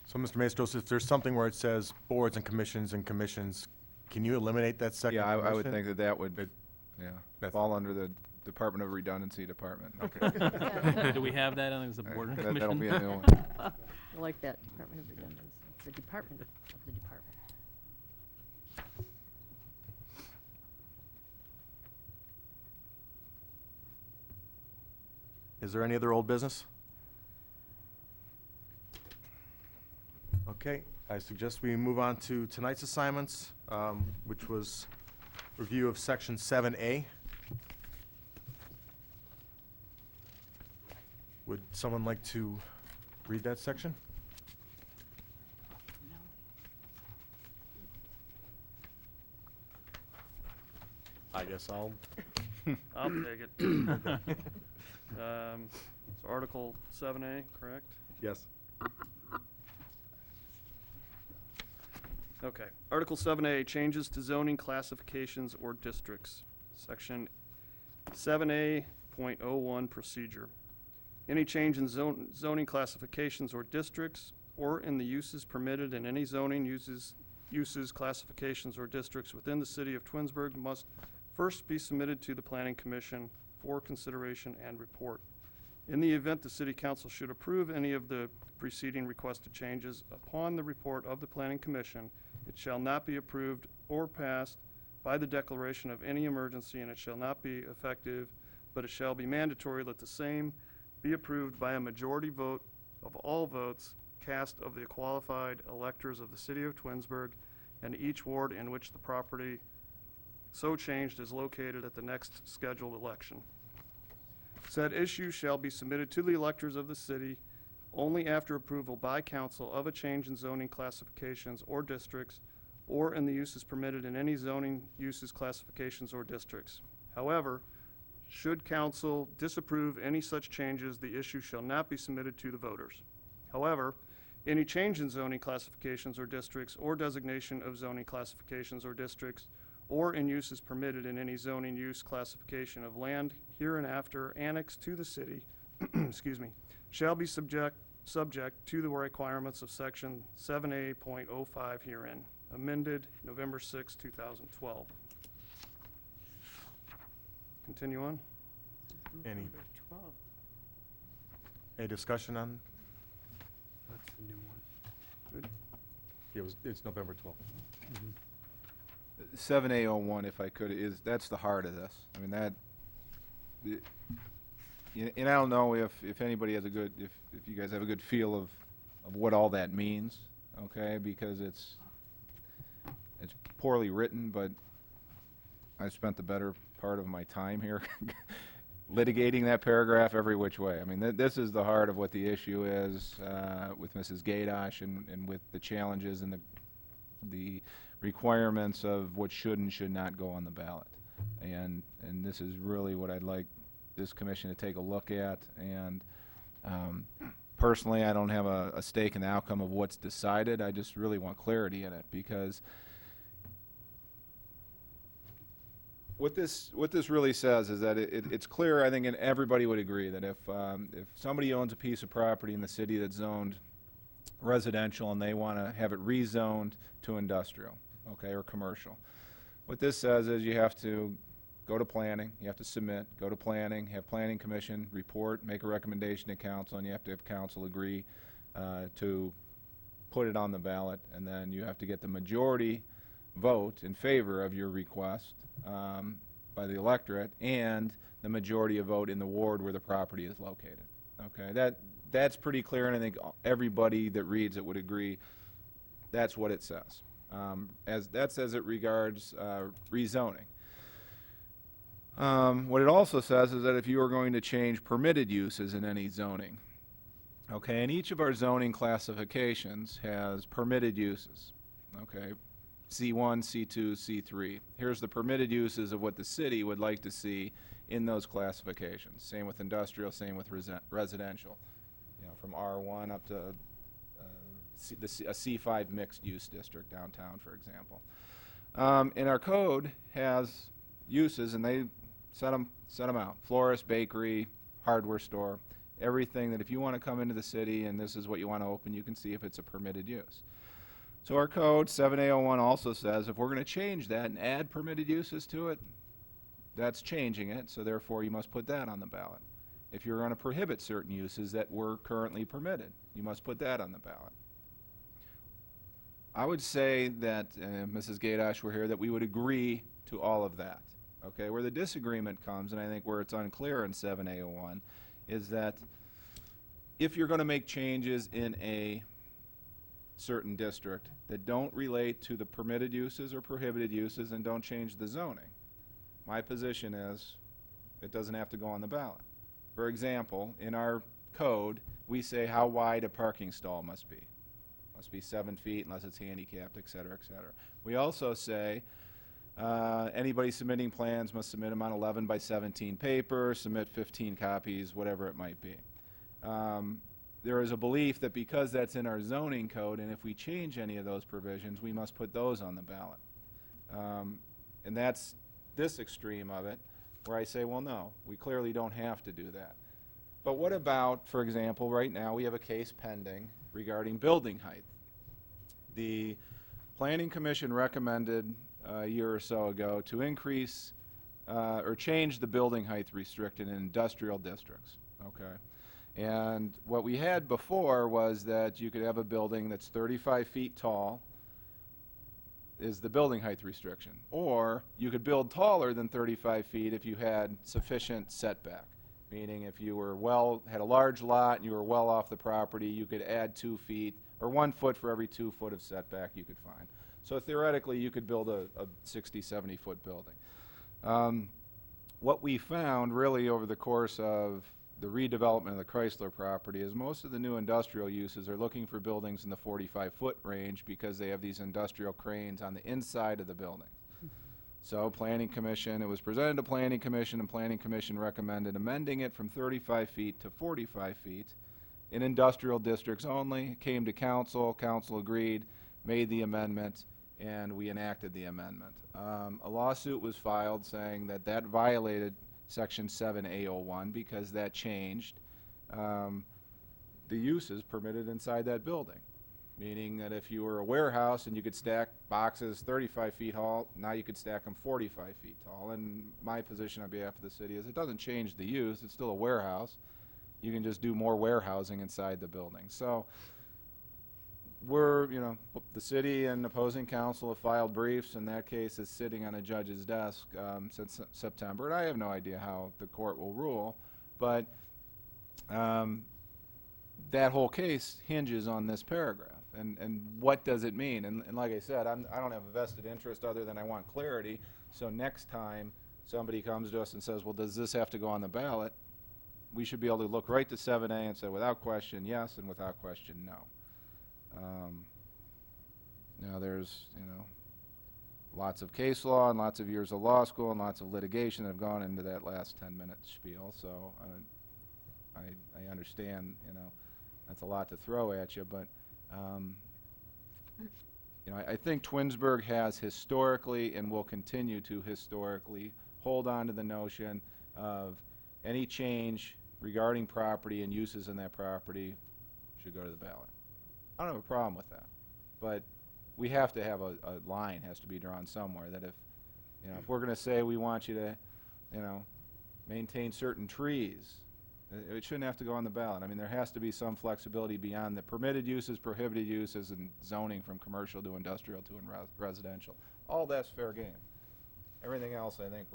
S1: So, Mr. Maestros, if there's something where it says boards and commissions, can you eliminate that second
S5: Yeah, I would
S1: commission?
S5: think that that would,
S1: It-
S5: yeah,
S1: That's-
S5: fall under the Department of Redundancy Department.
S3: Do we have that as a board and
S5: That'll be a
S3: commission?
S5: new one.
S8: I like that, Department of Redundancy. It's the department of the department.
S1: Is there any other old business? Okay, I suggest we move on to tonight's assignments, which was review of Section 7A. Would someone like to read that section? I guess I'll.
S10: I'll take it. So Article 7A, correct?
S1: Yes.
S10: Okay. Article 7A, changes to zoning classifications or districts. Section 7A.01, procedure. Any change in zoning classifications or districts, or in the uses permitted in any zoning uses, classifications, or districts within the city of Twinsburg must first be submitted to the Planning Commission for consideration and report. In the event the city council should approve any of the preceding requested changes upon the report of the Planning Commission, it shall not be approved or passed by the declaration of any emergency, and it shall not be effective, but it shall be mandatory that the same be approved by a majority vote of all votes cast of the qualified electors of the city of Twinsburg and each ward in which the property so changed is located at the next scheduled election. Said issue shall be submitted to the electors of the city only after approval by council of a change in zoning classifications or districts, or in the uses permitted in any zoning uses classifications or districts. However, should council disapprove any such changes, the issue shall not be submitted to the voters. However, any change in zoning classifications or districts, or designation of zoning classifications or districts, or in uses permitted in any zoning use classification of land hereinafter annexed to the city, excuse me, shall be subject to the requirements of Section 7A.05 herein, amended November 6, 2012. Continue on.
S1: Any discussion on,
S9: That's the new one.
S1: it's November 12th.
S5: 7A01, if I could, that's the heart of this. I mean, and I don't know if anybody has if you guys have a good feel of what all that means, okay? Because it's poorly written, but I spent the better part of my time here litigating that paragraph every which way. I mean, this is the heart of what the issue is with Mrs. Gaydosh and with the challenges and the requirements of what should and should not go on the ballot. And this is really what I'd like this commission to take a look at. And personally, I don't have a stake in the outcome of what's decided. I just really want clarity in it, because what this really says is that it's clear, I think, and everybody would agree, that if somebody owns a piece of property in the city that's zoned residential and they want to have it rezoned to industrial, okay, or commercial, what this says is you have to go to planning, you have to submit, go to planning, have planning commission report, make a recommendation to council, and you have to have council agree to put it on the ballot, and then you have to get the majority vote in favor of your request by the electorate, and the majority of vote in the ward where the property is located. Okay, that's pretty clear, and I think everybody that reads it would agree that's what it says. That's as it regards rezoning. What it also says is that if you are going to change permitted uses in any zoning, okay, and each of our zoning classifications has permitted uses, okay, C1, C2, C3. Here's the permitted uses of what the city would like to see in those classifications. Same with industrial, same with residential. You know, from R1 up to a C5 mixed-use district downtown, for example. And our code has uses, and they set them out. Florist, bakery, hardware store, everything that if you want to come into the city and this is what you want to open, you can see if it's a permitted use. So our code, 7A01, also says if we're going to change that and add permitted uses to it, that's changing it, so therefore you must put that on the ballot. If you're going to prohibit certain uses that were currently permitted, you must put that on the ballot. I would say that, Mrs. Gaydosh were here, that we would agree to all of that. Okay, where the disagreement comes, and I think where it's unclear in 7A01, is that if you're going to make changes in a certain district that don't relate to the permitted uses or prohibited uses and don't change the zoning, my position is it doesn't have to go on the ballot. For example, in our code, we say how wide a parking stall must be. Must be 7 feet unless it's handicapped, et cetera, et cetera. We also say anybody submitting plans must submit them on 11 by 17 paper, submit 15 copies, whatever it might be. There is a belief that because that's in our zoning code, and if we change any of those provisions, we must put those on the ballot. And that's this extreme of it, where I say, well, no, we clearly don't have to do that. But what about, for example, right now we have a case pending regarding building height. The Planning Commission recommended a year or so ago to increase or change the building height restricted in industrial districts, okay? And what we had before was that you could have a building that's 35 feet tall is the building height restriction. Or you could build taller than 35 feet if you had sufficient setback. Meaning if you were had a large lot and you were well off the property, you could add 2 feet, or 1 foot for every 2 foot of setback you could find. So theoretically, you could build a 60, 70-foot building. What we found really over the course of the redevelopment of the Chrysler property is most of the new industrial uses are looking for buildings in the 45-foot range because they have these industrial cranes on the inside of the building. So Planning Commission, it was presented to Planning Commission, and Planning Commission recommended amending it from 35 feet to 45 feet in industrial districts only. It came to council, council agreed, made the amendment, and we enacted the amendment. A lawsuit was filed saying that that violated Section 7A01 because that changed the uses permitted inside that building. Meaning that if you were a warehouse and you could stack boxes 35 feet tall, now you could stack them 45 feet tall. And my position on behalf of the city is it doesn't change the use. It's still a warehouse. You can just do more warehousing inside the building. So we're, the city and opposing council have filed briefs, and that case is sitting on a judge's desk since September. And I have no idea how the court will rule, but that whole case hinges on this paragraph. And what does it mean? And like I said, I don't have a vested interest other than I want clarity. So next time somebody comes to us and says, well, does this have to go on the ballot? We should be able to look right to 7A and say without question, yes, and without question, no. Now there's, lots of case law and lots of years of law school and lots of litigation that have gone into that last 10-minute spiel. So I understand, that's a lot to throw at you, but I think Twinsburg has historically and will continue to historically hold on to the notion of any change regarding property and uses in that property should go to the ballot. I don't have a problem with that, but we have to have a line has to be drawn somewhere that if we're going to say we want you to you know, maintain certain trees. It shouldn't have to go on the ballot. I mean, there has to be some flexibility beyond the permitted uses, prohibited uses, and zoning from commercial to industrial to residential. All that's fair game. Everything else, I think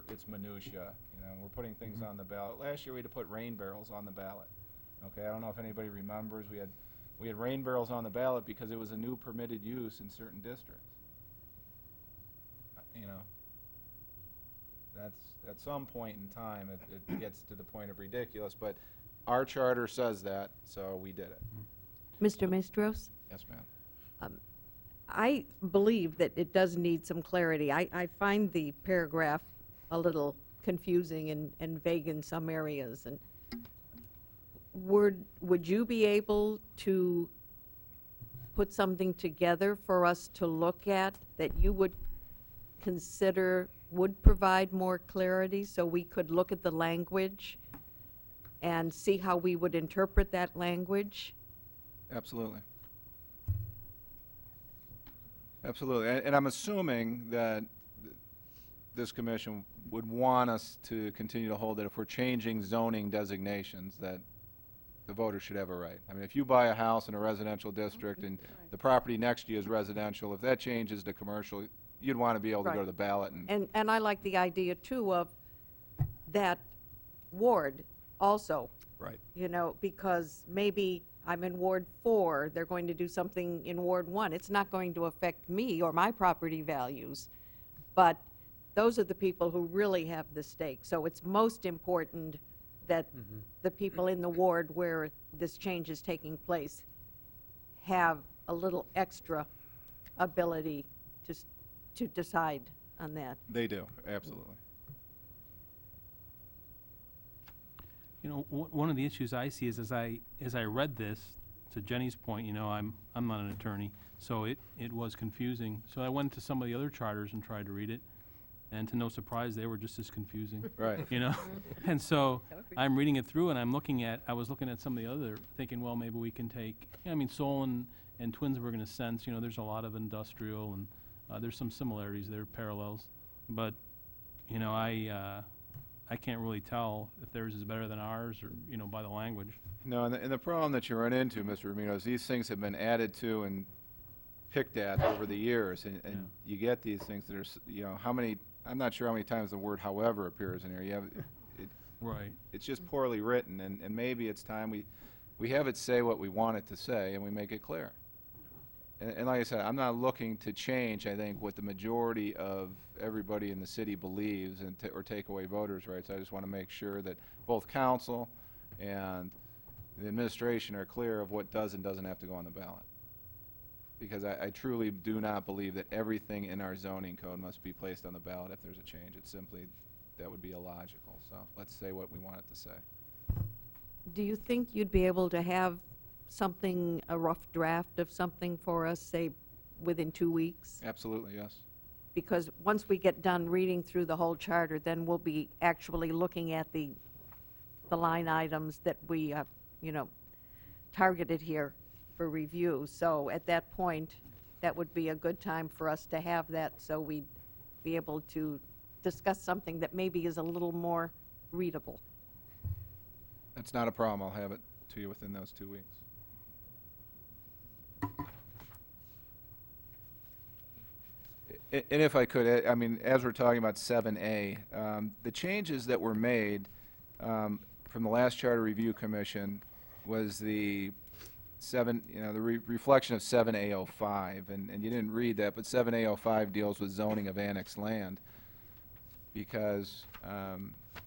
S5: it's minutia, you know, we're putting things on the ballot. Last year, we had to put rain barrels on the ballot. Okay, I don't know if anybody remembers, we had rain barrels on the ballot because it was a new permitted use in certain districts. You know, that's, at some point in time, it gets to the point of ridiculous, but our charter says that, so we did it.
S2: Mr. Maestros?
S5: Yes, ma'am.
S2: I believe that it does need some clarity. I find the paragraph a little confusing and vague in some areas. And would you be able to put something together for us to look at that you would consider would provide more clarity, so we could look at the language and see how we would interpret that language?
S5: Absolutely. Absolutely. And I'm assuming that this commission would want us to continue to hold that if we're changing zoning designations, that the voters should have a right. I mean, if you buy a house in a residential district and the property next to you is residential, if that changes to commercial, you'd want to be able to go to
S2: Right.
S5: the ballot and
S2: And I like the idea, too, of that ward also,
S5: right.
S2: you know, because maybe I'm in Ward 4, they're going to do something in Ward 1. It's not going to affect me or my property values, but those are the people who really have the stake. So it's most important that the people in the ward where this change is taking place have a little extra ability to decide on that.
S5: They do, absolutely.
S3: You know, one of the issues I see is as I read this, to Jenny's point, you know, I'm not an attorney, so it was confusing. So I went to some of the other charters and tried to read it, and to no surprise, they were just as confusing.
S5: Right.
S3: You know? And so I'm reading it through and I was looking at some of the other, thinking, well, maybe we can take, I mean, Solon and Twinsburg in a sense, you know, there's a lot of industrial and there's some similarities there, parallels. But, you know, I can't really tell if theirs is better than ours or, you know, by the language.
S5: No, and the problem that you run into, Mr. Ramiro, is these things have been added to and picked at over the years, and you get these things that are, you know, I'm not sure how many times the word however appears in here. You have,
S3: Right.
S5: it's just poorly written, and maybe it's time we have it say what we want it to say, and we make it clear. And like I said, I'm not looking to change, I think, what the majority of everybody in the city believes or take away voters' rights. I just want to make sure that both council and the administration are clear of what does and doesn't have to go on the ballot. Because I truly do not believe that everything in our zoning code must be placed on the ballot if there's a change. It's simply, that would be illogical. So let's say what we want it to say.
S2: Do you think you'd be able to have something, a rough draft of something for us, say, within 2 weeks?
S5: Absolutely, yes.
S2: Because once we get done reading through the whole charter, then we'll be actually looking at the line items that we, you know, targeted here for review. So at that point, that would be a good time for us to have that, so we'd be able to discuss something that maybe is a little more readable.
S5: That's not a problem. I'll have it to you within those 2 weeks. And if I could, I mean, as we're talking about 7A, the changes that were made from the last Charter Review Commission was the reflection of 7A05, and you didn't read that, but 7A05 deals with zoning of annexed land. Because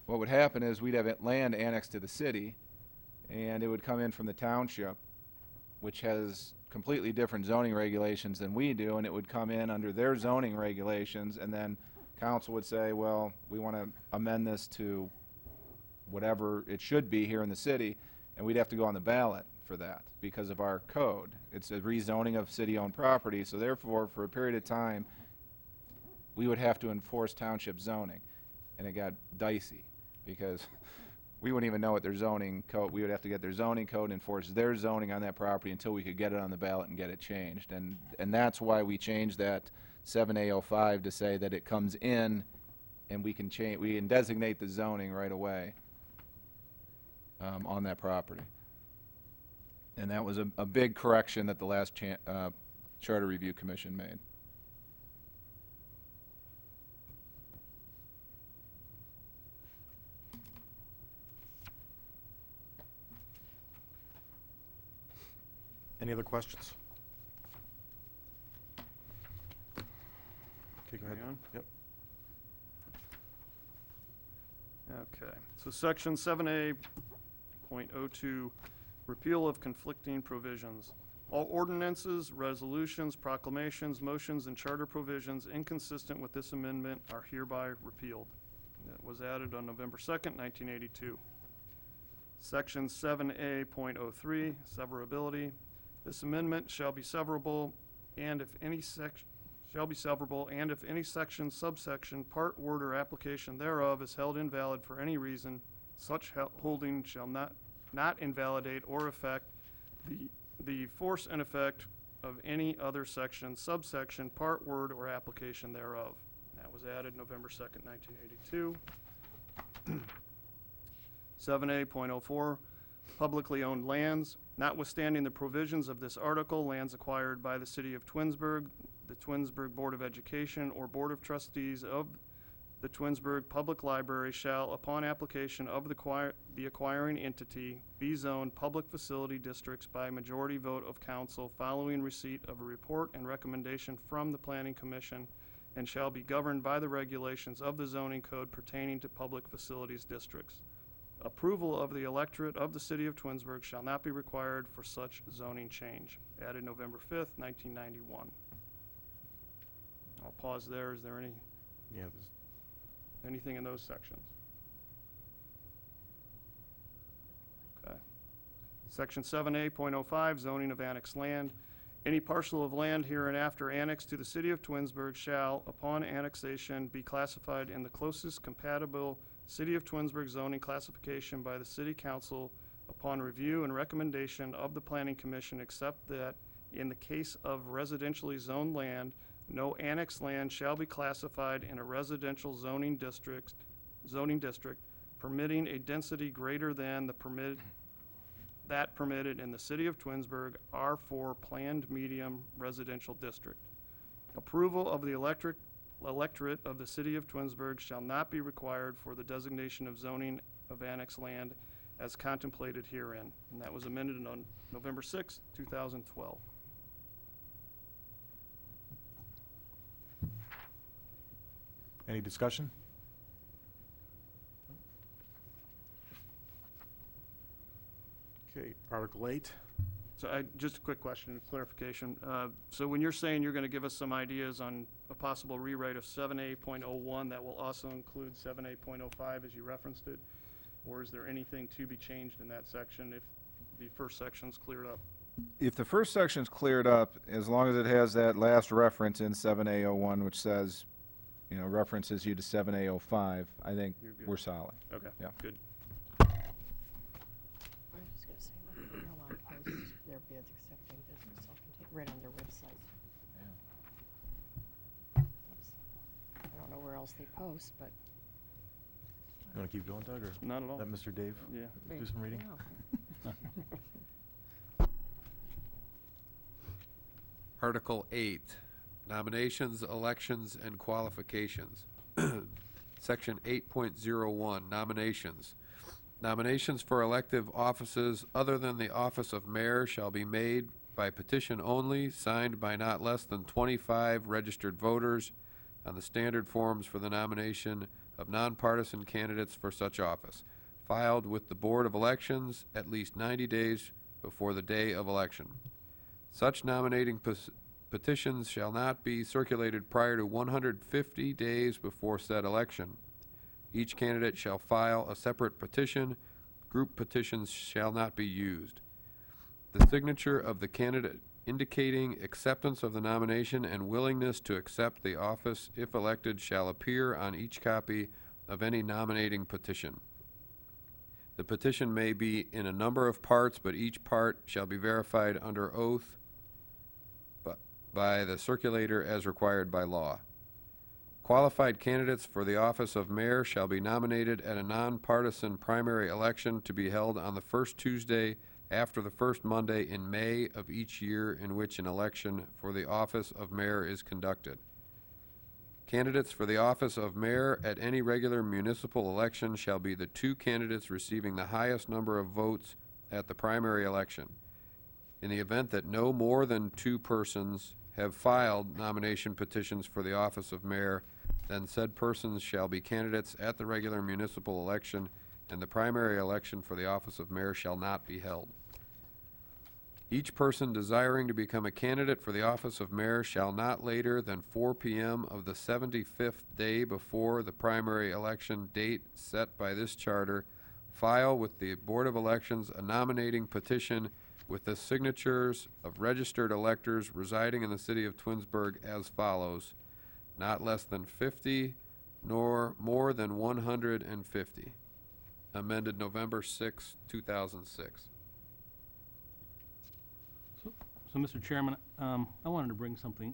S5: what would happen is we'd have land annexed to the city, and it would come in from the township, which has completely different zoning regulations than we do, and it would come in under their zoning regulations, and then council would say, well, we want to amend this to whatever it should be here in the city, and we'd have to go on the ballot for that because of our code. It's a rezoning of city-owned property, so therefore, for a period of time, we would have to enforce township zoning. And it got dicey, because we wouldn't even know what their zoning code, we would have to get their zoning code and enforce their zoning on that property until we could get it on the ballot and get it changed. And that's why we changed that 7A05 to say that it comes in and we can designate the zoning right away on that property. And that was a big correction that the last Charter Review Commission made.
S1: Any other questions? Okay, go ahead.
S10: Carry on?
S1: Yep.
S10: Okay, so section 7A.02, repeal of conflicting provisions. All ordinances, resolutions, proclamations, motions, and charter provisions inconsistent with this amendment are hereby repealed. That was added on November 2nd, 1982. Section 7A.03, severability. This amendment shall be severable, and if any section subsection, part, word, or application thereof is held invalid for any reason, such holding shall not invalidate or affect the force and effect of any other section, subsection, part, word, or application thereof. That was added November 2nd, 1982. 7A.04, publicly owned lands. Notwithstanding the provisions of this article, lands acquired by the City of Twinsburg, the Twinsburg Board of Education, or Board of Trustees of the Twinsburg Public Library shall, upon application of the acquiring entity, be zoned public facility districts by majority vote of council following receipt of a report and recommendation from the Planning Commission, and shall be governed by the regulations of the zoning code pertaining to public facilities districts. Approval of the electorate of the City of Twinsburg shall not be required for such zoning change. Added November 5th, 1991. I'll pause there. Is there
S1: Yeah,
S10: anything in those sections? Okay. Section 7A.05, zoning of annexed land. Any parcel of land hereinafter annexed to the City of Twinsburg shall, upon annexation, be classified in the closest compatible City of Twinsburg zoning classification by the City Council upon review and recommendation of the Planning Commission, except that in the case of residentially zoned land, no annexed land shall be classified in a residential zoning district permitting a density greater than the permitted in the City of Twinsburg R4 Planned Medium Residential District. Approval of the electorate of the City of Twinsburg shall not be required for the designation of zoning of annexed land as contemplated herein. And that was amended on November 6, 2012.
S1: Any discussion? Okay, Article 8.
S10: So just a quick question, clarification. So when you're saying you're going to give us some ideas on a possible rewrite of 7A.01, that will also include 7A.05 as you referenced it? Or is there anything to be changed in that section if the first section's cleared up?
S5: If the first section's cleared up, as long as it has that last reference in 7A01, which says, references you to 7A05, I think
S10: You're good.
S5: we're solid.
S10: Okay,
S5: Yeah.
S10: good.
S2: I was just going to say, they're allowed to post their bids accepting business self-contained, right on their website. Oops. I don't know where else they post, but.
S1: You want to keep going, Doug, or
S10: Not at all.
S1: let Mr. Dave
S10: Yeah.
S1: do some reading?
S6: Article 8, nominations, elections, and qualifications. Section 8.01, nominations. Nominations for elective offices other than the office of mayor shall be made by petition only, signed by not less than 25 registered voters on the standard forms for the nomination of nonpartisan candidates for such office, filed with the Board of Elections at least 90 days before the day of election. Such nominating petitions shall not be circulated prior to 150 days before said election. Each candidate shall file a separate petition. Group petitions shall not be used. The signature of the candidate indicating acceptance of the nomination and willingness to accept the office if elected shall appear on each copy of any nominating petition. The petition may be in a number of parts, but each part shall be verified under oath by the circulator as required by law. Qualified candidates for the office of mayor shall be nominated at a nonpartisan primary election to be held on the first Tuesday after the first Monday in May of each year in which an election for the office of mayor is conducted. Candidates for the office of mayor at any regular municipal election shall be the two candidates receiving the highest number of votes at the primary election. In the event that no more than two persons have filed nomination petitions for the office of mayor, then said persons shall be candidates at the regular municipal election, and the primary election for the office of mayor shall not be held. Each person desiring to become a candidate for the office of mayor shall not later than 4 p.m. of the 75th day before the primary election date set by this charter file with the Board of Elections a nominating petition with the signatures of registered electors residing in the city of Twinsburg as follows: not less than 50, nor more than 150. Amended November 6, 2006.
S3: So, Mr. Chairman, I wanted to bring something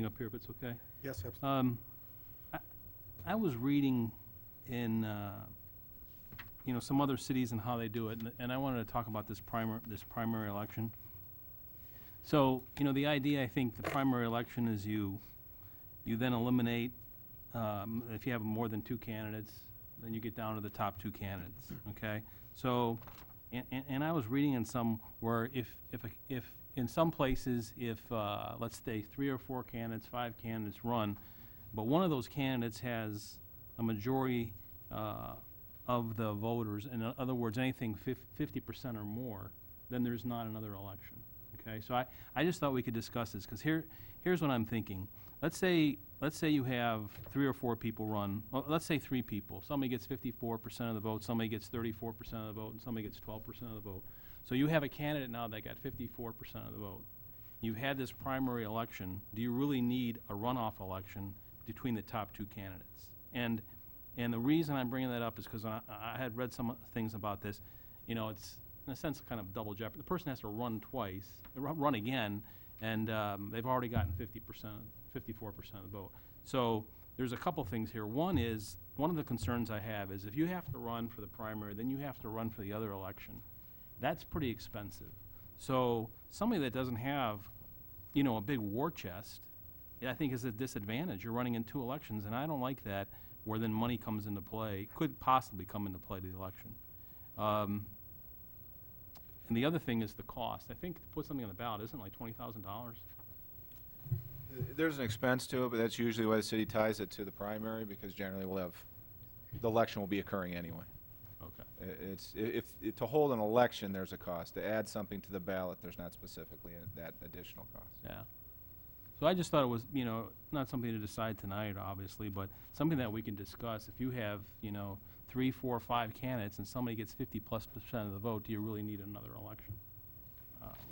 S3: up here, if it's okay.
S1: Yes, absolutely.
S3: I was reading in, some other cities and how they do it, and I wanted to talk about this primary election. So, the idea, I think, the primary election is you then eliminate, if you have more than two candidates, then you get down to the top two candidates, okay? So, and I was reading in some where if in some places, if, let's say, 3 or 4 candidates, 5 candidates run, but one of those candidates has a majority of the voters, in other words, anything 50% or more, then there's not another election, okay? So I just thought we could discuss this, because here's what I'm thinking. Let's say you have 3 or 4 people run, well, let's say 3 people. Somebody gets 54% of the vote, somebody gets 34% of the vote, and somebody gets 12% of the vote. So you have a candidate now that got 54% of the vote. You've had this primary election. Do you really need a runoff election between the top 2 candidates? And the reason I'm bringing that up is because I had read some things about this. It's, in a sense, kind of double jeopardy. The person has to run twice, run again, and they've already gotten 54% of the vote. So there's a couple things here. One of the concerns I have is if you have to run for the primary, then you have to run for the other election. That's pretty expensive. So somebody that doesn't have, a big war chest, I think is a disadvantage. You're running in 2 elections, and I don't like that, where then money comes into play, could possibly come into play to the election. And the other thing is the cost. I think to put something on the ballot isn't like $20,000.
S5: There's an expense to it, but that's usually why the city ties it to the primary, because generally the election will be occurring anyway.
S3: Okay.
S5: To hold an election, there's a cost. To add something to the ballot, there's not specifically that additional cost.
S3: Yeah. So I just thought it was, not something to decide tonight, obviously, but something that we can discuss. If you have, 3, 4, 5 candidates and somebody gets 50+% of the vote, do you really need another election?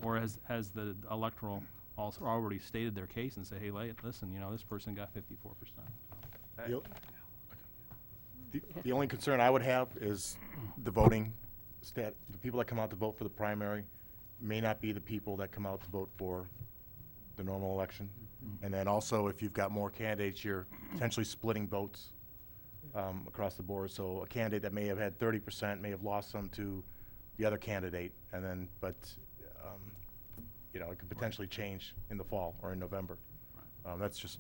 S3: Or has the electoral also already stated their case and say, hey, listen, this person got 54%?
S1: The only concern I would have is the voting the people that come out to vote for the primary may not be the people that come out to vote for the normal election. And then also, if you've got more candidates, you're potentially splitting votes across the board. So a candidate that may have had 30% may have lost some to the other candidate, and then, but, it could potentially change in the fall or in November. That's just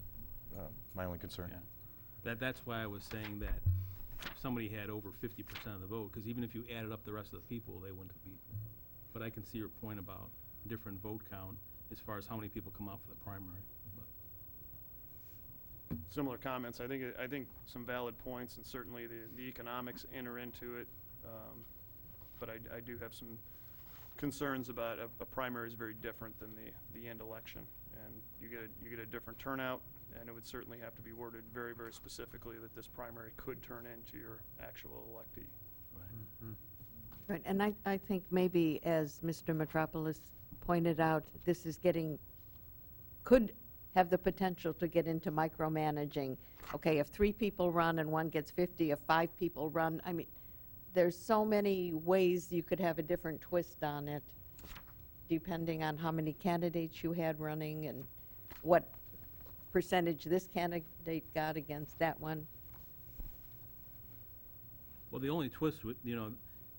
S1: my only concern.
S3: Yeah. That's why I was saying that if somebody had over 50% of the vote, because even if you added up the rest of the people, they wouldn't have beaten. But I can see your point about different vote count as far as how many people come out for the primary. But
S10: Similar comments. I think some valid points, and certainly the economics enter into it. But I do have some concerns about a primary is very different than the end election, and you get a different turnout, and it would certainly have to be worded very, very specifically that this primary could turn into your actual electee.
S2: Right, and I think maybe, as Mr. Metropolis pointed out, this is could have the potential to get into micromanaging. Okay, if 3 people run and 1 gets 50, if 5 people run, I mean, there's so many ways you could have a different twist on it, depending on how many candidates you had running and what percentage this candidate got against that one.
S3: Well, the only twist would, you know,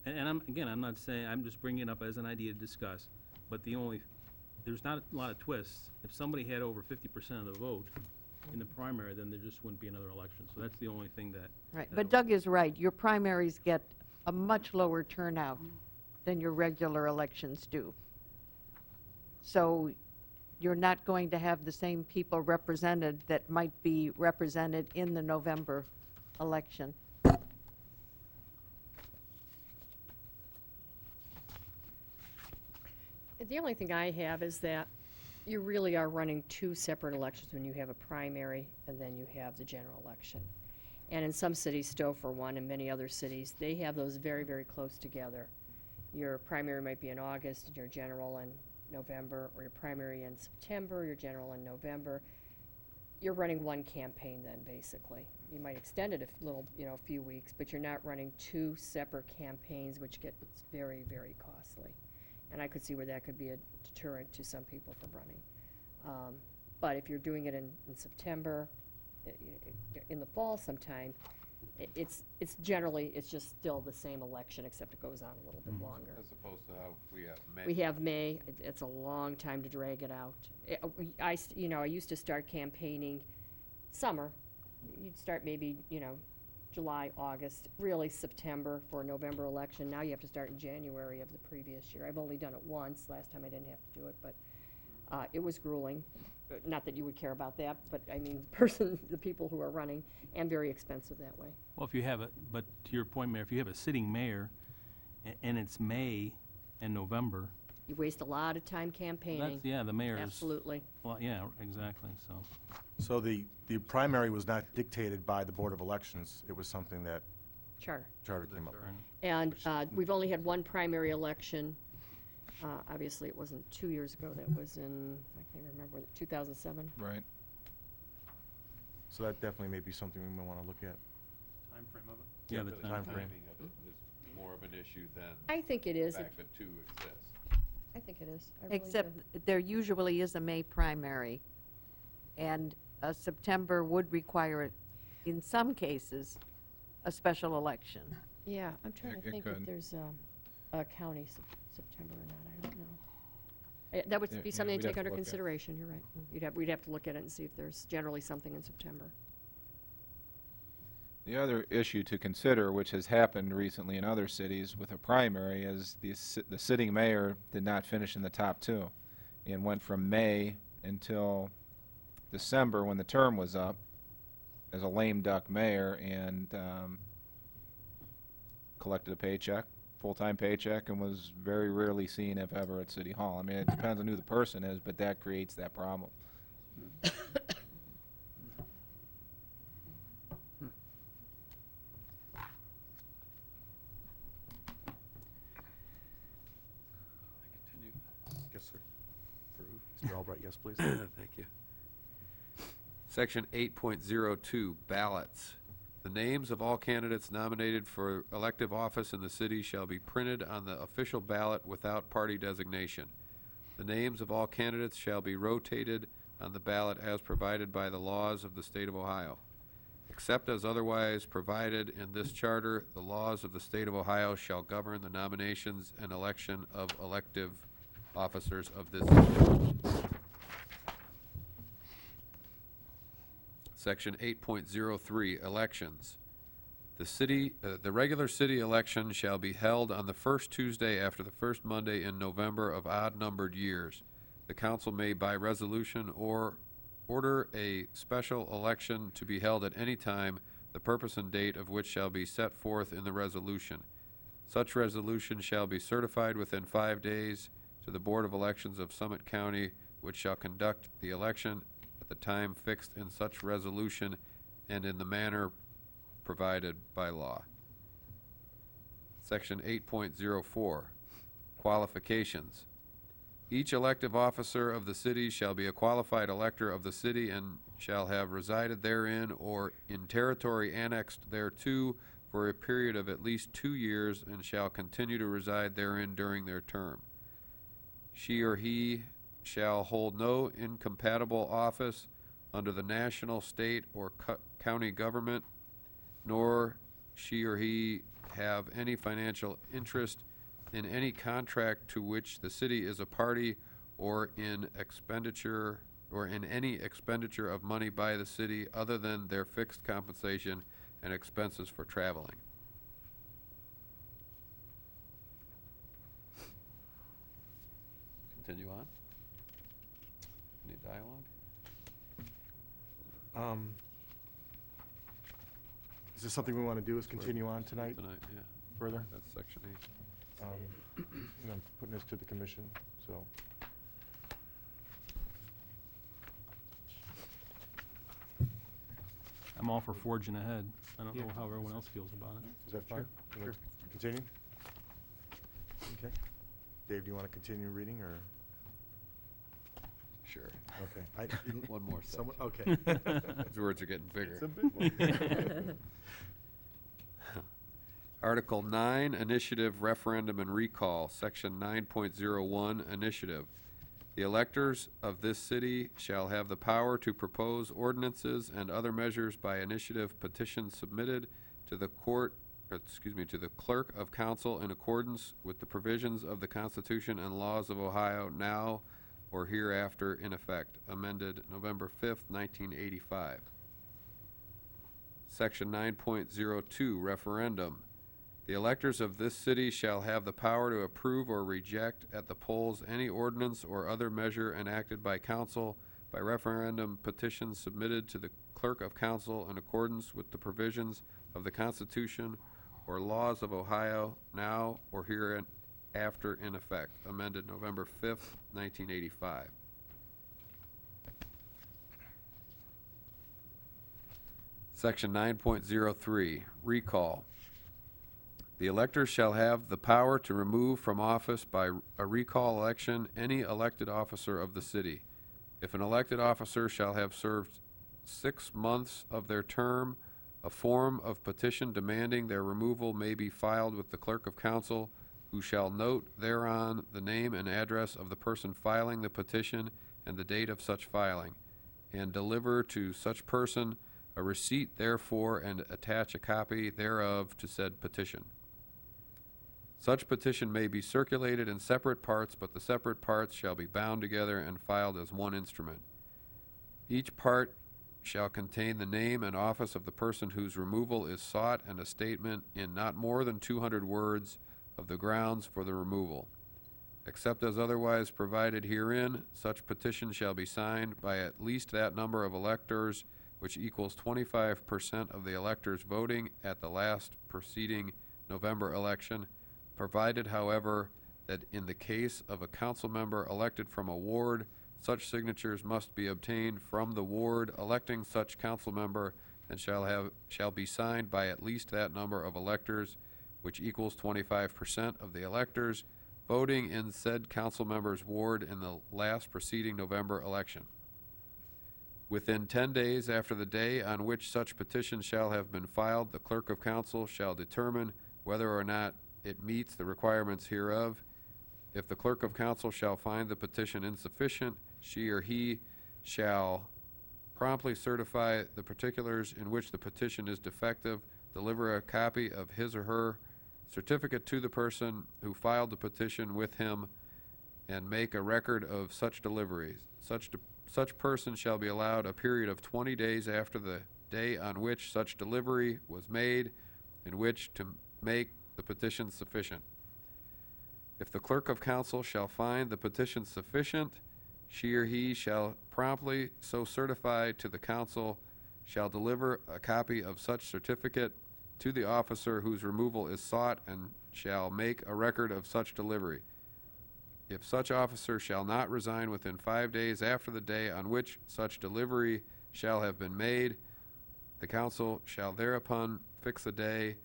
S3: and I'm not saying, I'm just bringing it up as an idea to discuss, but there's not a lot of twists. If somebody had over 50% of the vote in the primary, then there just wouldn't be another election. So that's the only thing that.
S2: Right,
S3: that
S2: but Doug is right. Your primaries get a much lower turnout than your regular elections do. So you're not going to have the same people represented that might be represented in the November election.
S8: The only thing I have is that you really are running two separate elections when you have a primary and then you have the general election. And in some cities, Stowe for one, and many other cities, they have those very, very close together. Your primary might be in August and your general in November, or your primary in September, your general in November. You're running one campaign then, basically. You might extend it a little, a few weeks, but you're not running two separate campaigns, which gets very, very costly. And I could see where that could be a deterrent to some people from running. But if you're doing it in September, in the fall sometime, it's just still the same election, except it goes on a little bit longer.
S6: As opposed to how we have May.
S8: We have May. It's a long time to drag it out. I used to start campaigning summer. You'd start maybe, July, August, really September for a November election. Now you have to start in January of the previous year. I've only done it once. Last time I didn't have to do it, but it was grueling. Not that you would care about that, but I mean, the people who are running, and very expensive that way.
S3: Well, but to your point, Mayor, if you have a sitting mayor and it's May and November,
S8: You waste a lot of time campaigning.
S3: the mayor is.
S8: Absolutely.
S3: Well, yeah, exactly, so.
S1: So the primary was not dictated by the Board of Elections. It was something that
S8: Charter.
S1: Charter came up with.
S8: And we've only had one primary election. Obviously, it wasn't 2 years ago. That was in, I can't remember, 2007?
S5: Right.
S1: So that definitely may be something we may want to look at.
S10: Timeframe of it?
S3: Yeah, the
S6: but
S3: time
S1: frame.
S6: timing of it is more of an issue than
S8: I think it is.
S6: the fact that two exists.
S8: I think it is. I really do.
S2: Except there usually is a May primary, and a September would require, in some cases, a special election.
S8: Yeah, I'm trying to
S5: It
S8: think if
S5: could.
S8: there's a county September or not. I don't know. That would
S5: Yeah,
S8: be
S5: yeah,
S8: something
S5: we'd
S8: to
S5: have
S8: take
S5: to
S8: under
S5: look at.
S8: consideration. You're right. We'd have to look at it and see if there's generally something in September.
S5: The other issue to consider, which has happened recently in other cities with a primary, is the sitting mayor did not finish in the top two and went from May until December when the term was up as a lame duck mayor and collected a paycheck, full-time paycheck, and was very rarely seen, if ever, at City Hall. I mean, it depends on who the person is, but that creates that problem.
S6: Continue.
S1: Yes, sir.
S6: Approve.
S1: Mr. Albright, yes, please.
S6: Thank you. Section 8.02, ballots. The names of all candidates nominated for elective office in the city shall be printed on the official ballot without party designation. The names of all candidates shall be rotated on the ballot as provided by the laws of the state of Ohio. Except as otherwise provided in this charter, the laws of the state of Ohio shall govern the nominations and election of elective officers of this city. Section 8.03, elections. The regular city election shall be held on the first Tuesday after the first Monday in November of odd-numbered years. The council may by resolution or order a special election to be held at any time, the purpose and date of which shall be set forth in the resolution. Such resolution shall be certified within 5 days to the Board of Elections of Summit County, which shall conduct the election at the time fixed in such resolution and in the manner provided by law. Section 8.04, qualifications. Each elective officer of the city shall be a qualified elector of the city and shall have resided therein or in territory annexed thereto for a period of at least 2 years and shall continue to reside therein during their term. She or he shall hold no incompatible office under the national, state, or county government, nor she or he have any financial interest in any contract to which the city is a party or in any expenditure of money by the city other than their fixed compensation and expenses for traveling. Continue on. Any dialogue?
S1: Is this something we want to do, is continue on tonight
S6: Tonight, yeah,
S1: further?
S6: that's section 8.
S1: I'm putting this to the commission, so.
S3: I'm all for forging ahead. I don't know how everyone else feels about it.
S1: Is that fine? You want to Continue? Okay. Dave, do you want to continue reading, or?
S6: Sure.
S1: Okay.
S6: One more section.
S1: Someone, okay.
S6: These words are getting bigger.
S1: It's a big one.
S6: Article 9, Initiative, Referendum, and Recall, Section 9.01, Initiative. The electors of this city shall have the power to propose ordinances and other measures by initiative petition submitted to the to the clerk of council in accordance with the provisions of the Constitution and laws of Ohio now or hereafter in effect, amended November 5th, 1985. Section 9.02, Referendum. The electors of this city shall have the power to approve or reject at the polls any ordinance or other measure enacted by council by referendum petition submitted to the clerk of council in accordance with the provisions of the Constitution or laws of Ohio now or hereafter in effect, amended November 5th, 1985. Section 9.03, Recall. The electors shall have the power to remove from office by a recall election any elected officer of the city. If an elected officer shall have served 6 months of their term, a form of petition demanding their removal may be filed with the clerk of council, who shall note thereon the name and address of the person filing the petition and the date of such filing, and deliver to such person a receipt therefor and attach a copy thereof to said petition. Such petition may be circulated in separate parts, but the separate parts shall be bound together and filed as one instrument. Each part shall contain the name and office of the person whose removal is sought and a statement in not more than 200 words of the grounds for the removal. Except as otherwise provided herein, such petition shall be signed by at least that number of electors, which equals 25% of the electors voting at the last preceding November election, provided, however, that in the case of a council member elected from a ward, such signatures must be obtained from the ward electing such council member and shall be signed by at least that number of electors, which equals 25% of the electors voting in said council member's ward in the last preceding November election. Within 10 days after the day on which such petition shall have been filed, the clerk of council shall determine whether or not it meets the requirements hereof. If the clerk of council shall find the petition insufficient, she or he shall promptly certify the particulars in which the petition is defective, deliver a copy of his or her certificate to the person who filed the petition with him, and make a record of such deliveries. Such person shall be allowed a period of 20 days after the day on which such delivery was made, in which to make the petition sufficient. If the clerk of council shall find the petition sufficient, she or he shall promptly so certify to the council, shall deliver a copy of such certificate to the officer whose removal is sought, and shall make a record of such delivery. If such officer shall not resign within 5 days after the day on which such delivery shall have been made, the council shall thereupon fix a day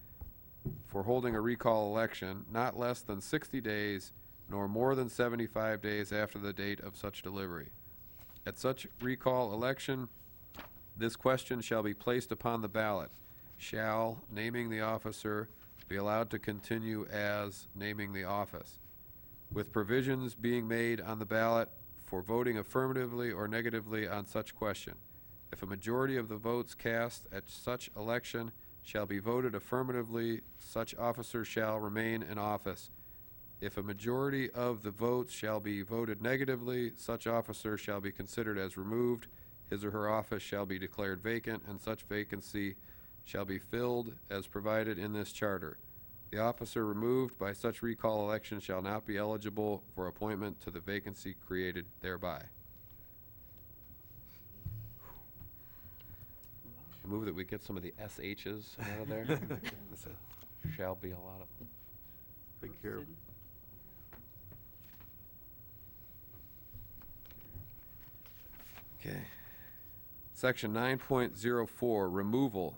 S6: for holding a recall election, not less than 60 days, nor more than 75 days after the date of such delivery. At such recall election, this question shall be placed upon the ballot. Shall, naming the officer, be allowed to continue as naming the office, with provisions being made on the ballot for voting affirmatively or negatively on such question. If a majority of the votes cast at such election shall be voted affirmatively, such officer shall remain in office. If a majority of the votes shall be voted negatively, such officer shall be considered as removed. His or her office shall be declared vacant, and such vacancy shall be filled as provided in this charter. The officer removed by such recall election shall not be eligible for appointment to the vacancy created thereby. I move that we get some of the SHs out of there. This shall be a lot of them.
S1: Take care.
S6: Okay. Section 9.04, removal.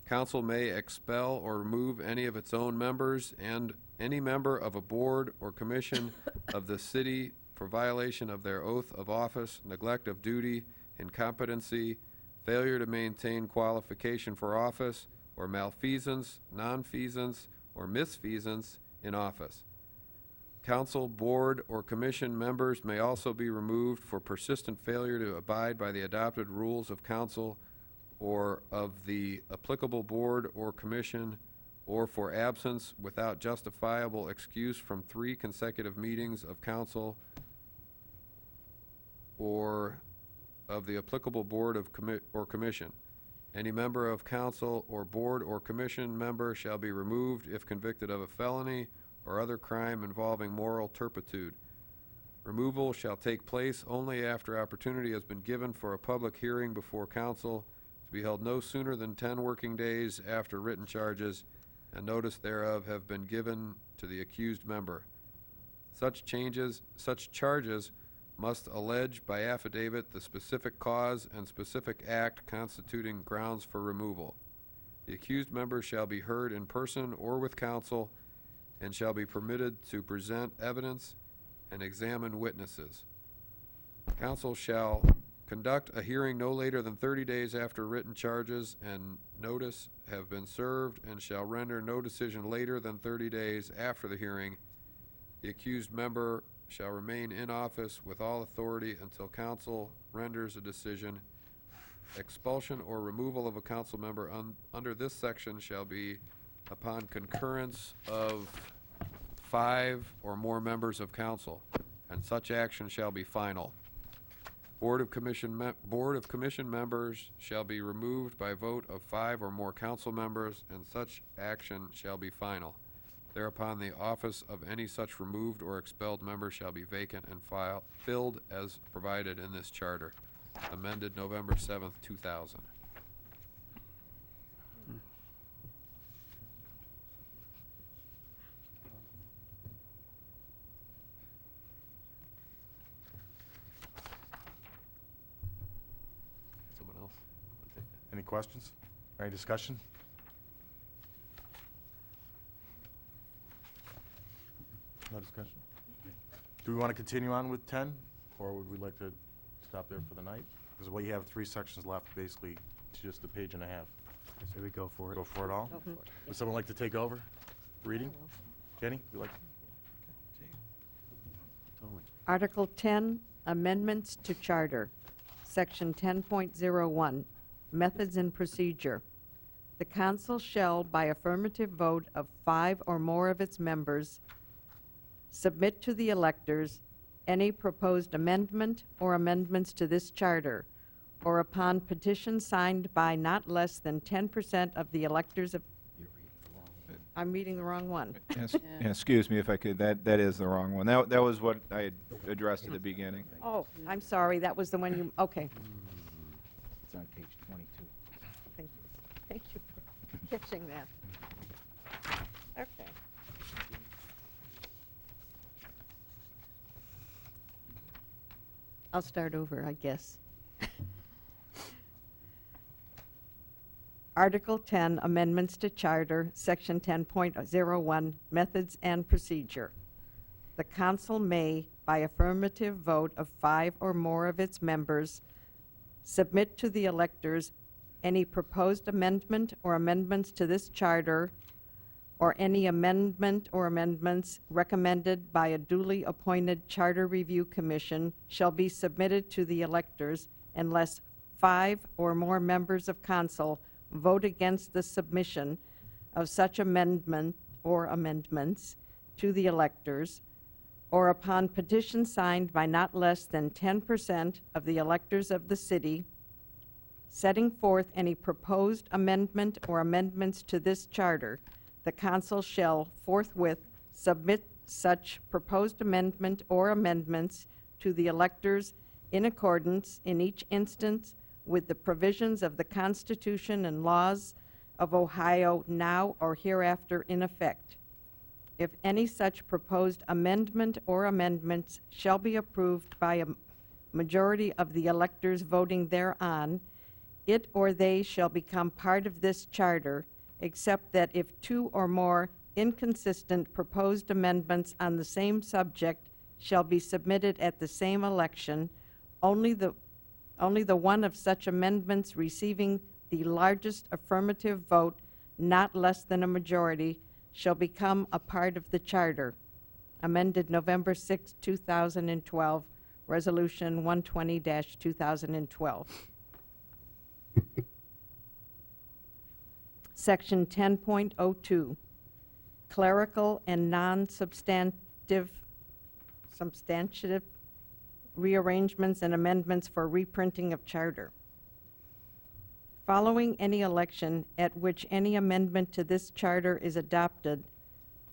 S6: Council may expel or remove any of its own members and any member of a board or commission of the city for violation of their oath of office, neglect of duty, incompetency, failure to maintain qualification for office, or malfeasance, nonfeasance, or misfeasance in office. Council, board, or commission members may also be removed for persistent failure to abide by the adopted rules of council or of the applicable board or commission, or for absence without justifiable excuse from 3 consecutive meetings of council or of the applicable board of or commission. Any member of council or board or commission member shall be removed if convicted of a felony or other crime involving moral turpitude. Removal shall take place only after opportunity has been given for a public hearing before council, to be held no sooner than 10 working days after written charges and notice thereof have been given to the accused member. Such charges must allege by affidavit the specific cause and specific act constituting grounds for removal. The accused member shall be heard in person or with counsel and shall be permitted to present evidence and examine witnesses. Council shall conduct a hearing no later than 30 days after written charges and notice have been served, and shall render no decision later than 30 days after the hearing. The accused member shall remain in office with all authority until council renders a decision. Expulsion or removal of a council member under this section shall be upon concurrence of 5 or more members of council, and such action shall be final. Board of Commission members shall be removed by vote of 5 or more council members, and such action shall be final. Thereupon, the office of any such removed or expelled member shall be vacant and filled as provided in this charter. Amended November 7th, 2000. Someone else? wanna take that?
S1: Any questions? Any discussion? No discussion? Do we want to continue on with 10, or would we like to stop there for the night? Because we have 3 sections left, basically, just a page and a half.
S9: I say we go for it.
S1: Go for it all?
S2: Go for it.
S1: Would someone like to take over reading? Jenny, you like?
S3: Totally.
S2: Article 10, Amendments to Charter, Section 10.01, Methods and Procedure. The council shall, by affirmative vote of 5 or more of its members, submit to the electors any proposed amendment or amendments to this charter, or upon petition signed by not less than 10% of the electors of... I'm reading the wrong one.
S5: Yes, excuse me if I could, that is the wrong one. That was what I had addressed at the beginning.
S2: Oh, I'm sorry, that was the one you, okay.
S11: It's on page 22.
S2: Thank you. Thank you for catching that. Okay. I'll start over, I guess. Article 10, Amendments to Charter, Section 10.01, Methods and Procedure. The council may, by affirmative vote of 5 or more of its members, submit to the electors any proposed amendment or amendments to this charter, or any amendment or amendments recommended by a duly appointed Charter Review Commission shall be submitted to the electors unless 5 or more members of council vote against the submission of such amendment or amendments to the electors, or upon petition signed by not less than 10% of the electors of the city, setting forth any proposed amendment or amendments to this charter, the council shall forthwith submit such proposed amendment or amendments to the electors in accordance, in each instance, with the provisions of the Constitution and laws of Ohio now or hereafter in effect. If any such proposed amendment or amendments shall be approved by a majority of the electors voting thereon, it or they shall become part of this charter, except that if 2 or more inconsistent proposed amendments on the same subject shall be submitted at the same election, only the one of such amendments receiving the largest affirmative vote, not less than a majority, shall become a part of the charter. Amended November 6, 2012, Resolution 120-2012. Section 10.02, clerical and non-substantive rearrangements and amendments for reprinting of charter. Following any election at which any amendment to this charter is adopted,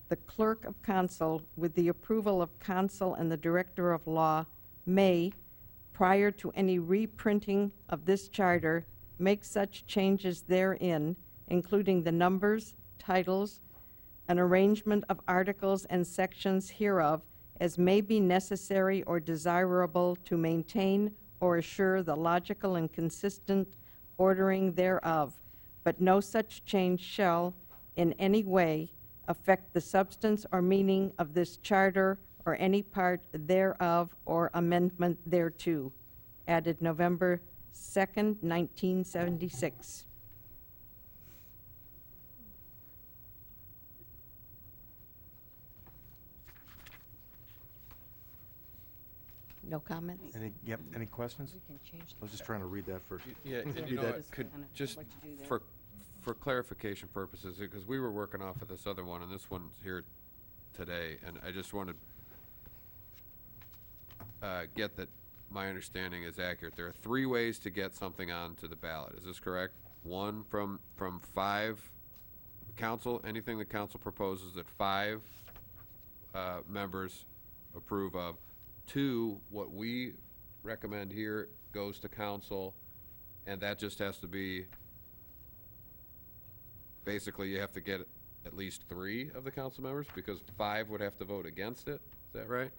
S2: the clerk of council, with the approval of council and the director of law, may, prior to any reprinting of this charter, make such changes therein, including the numbers, titles, an arrangement of articles and sections hereof, as may be necessary or desirable to maintain or assure the logical and consistent ordering thereof, but no such change shall in any way affect the substance or meaning of this charter or any part thereof or amendment thereto. Added November 2nd, 1976. No comments?
S1: Any questions? I was just trying to read that first.
S6: Yeah, and
S1: Read
S6: you know
S1: that.
S6: what, could,
S7: Kinda
S6: just
S7: what to do there.
S6: for clarification purposes, because we were working off of this other one, and this one's here today, and I just wanted get that my understanding is accurate. There are 3 ways to get something onto the ballot. Is this correct? 1, from 5 council, anything the council proposes that 5 members approve of. 2, what we recommend here goes to council, and that just has to be, basically, you have to get at least 3 of the council members, because 5 would have to vote against it. Is that right?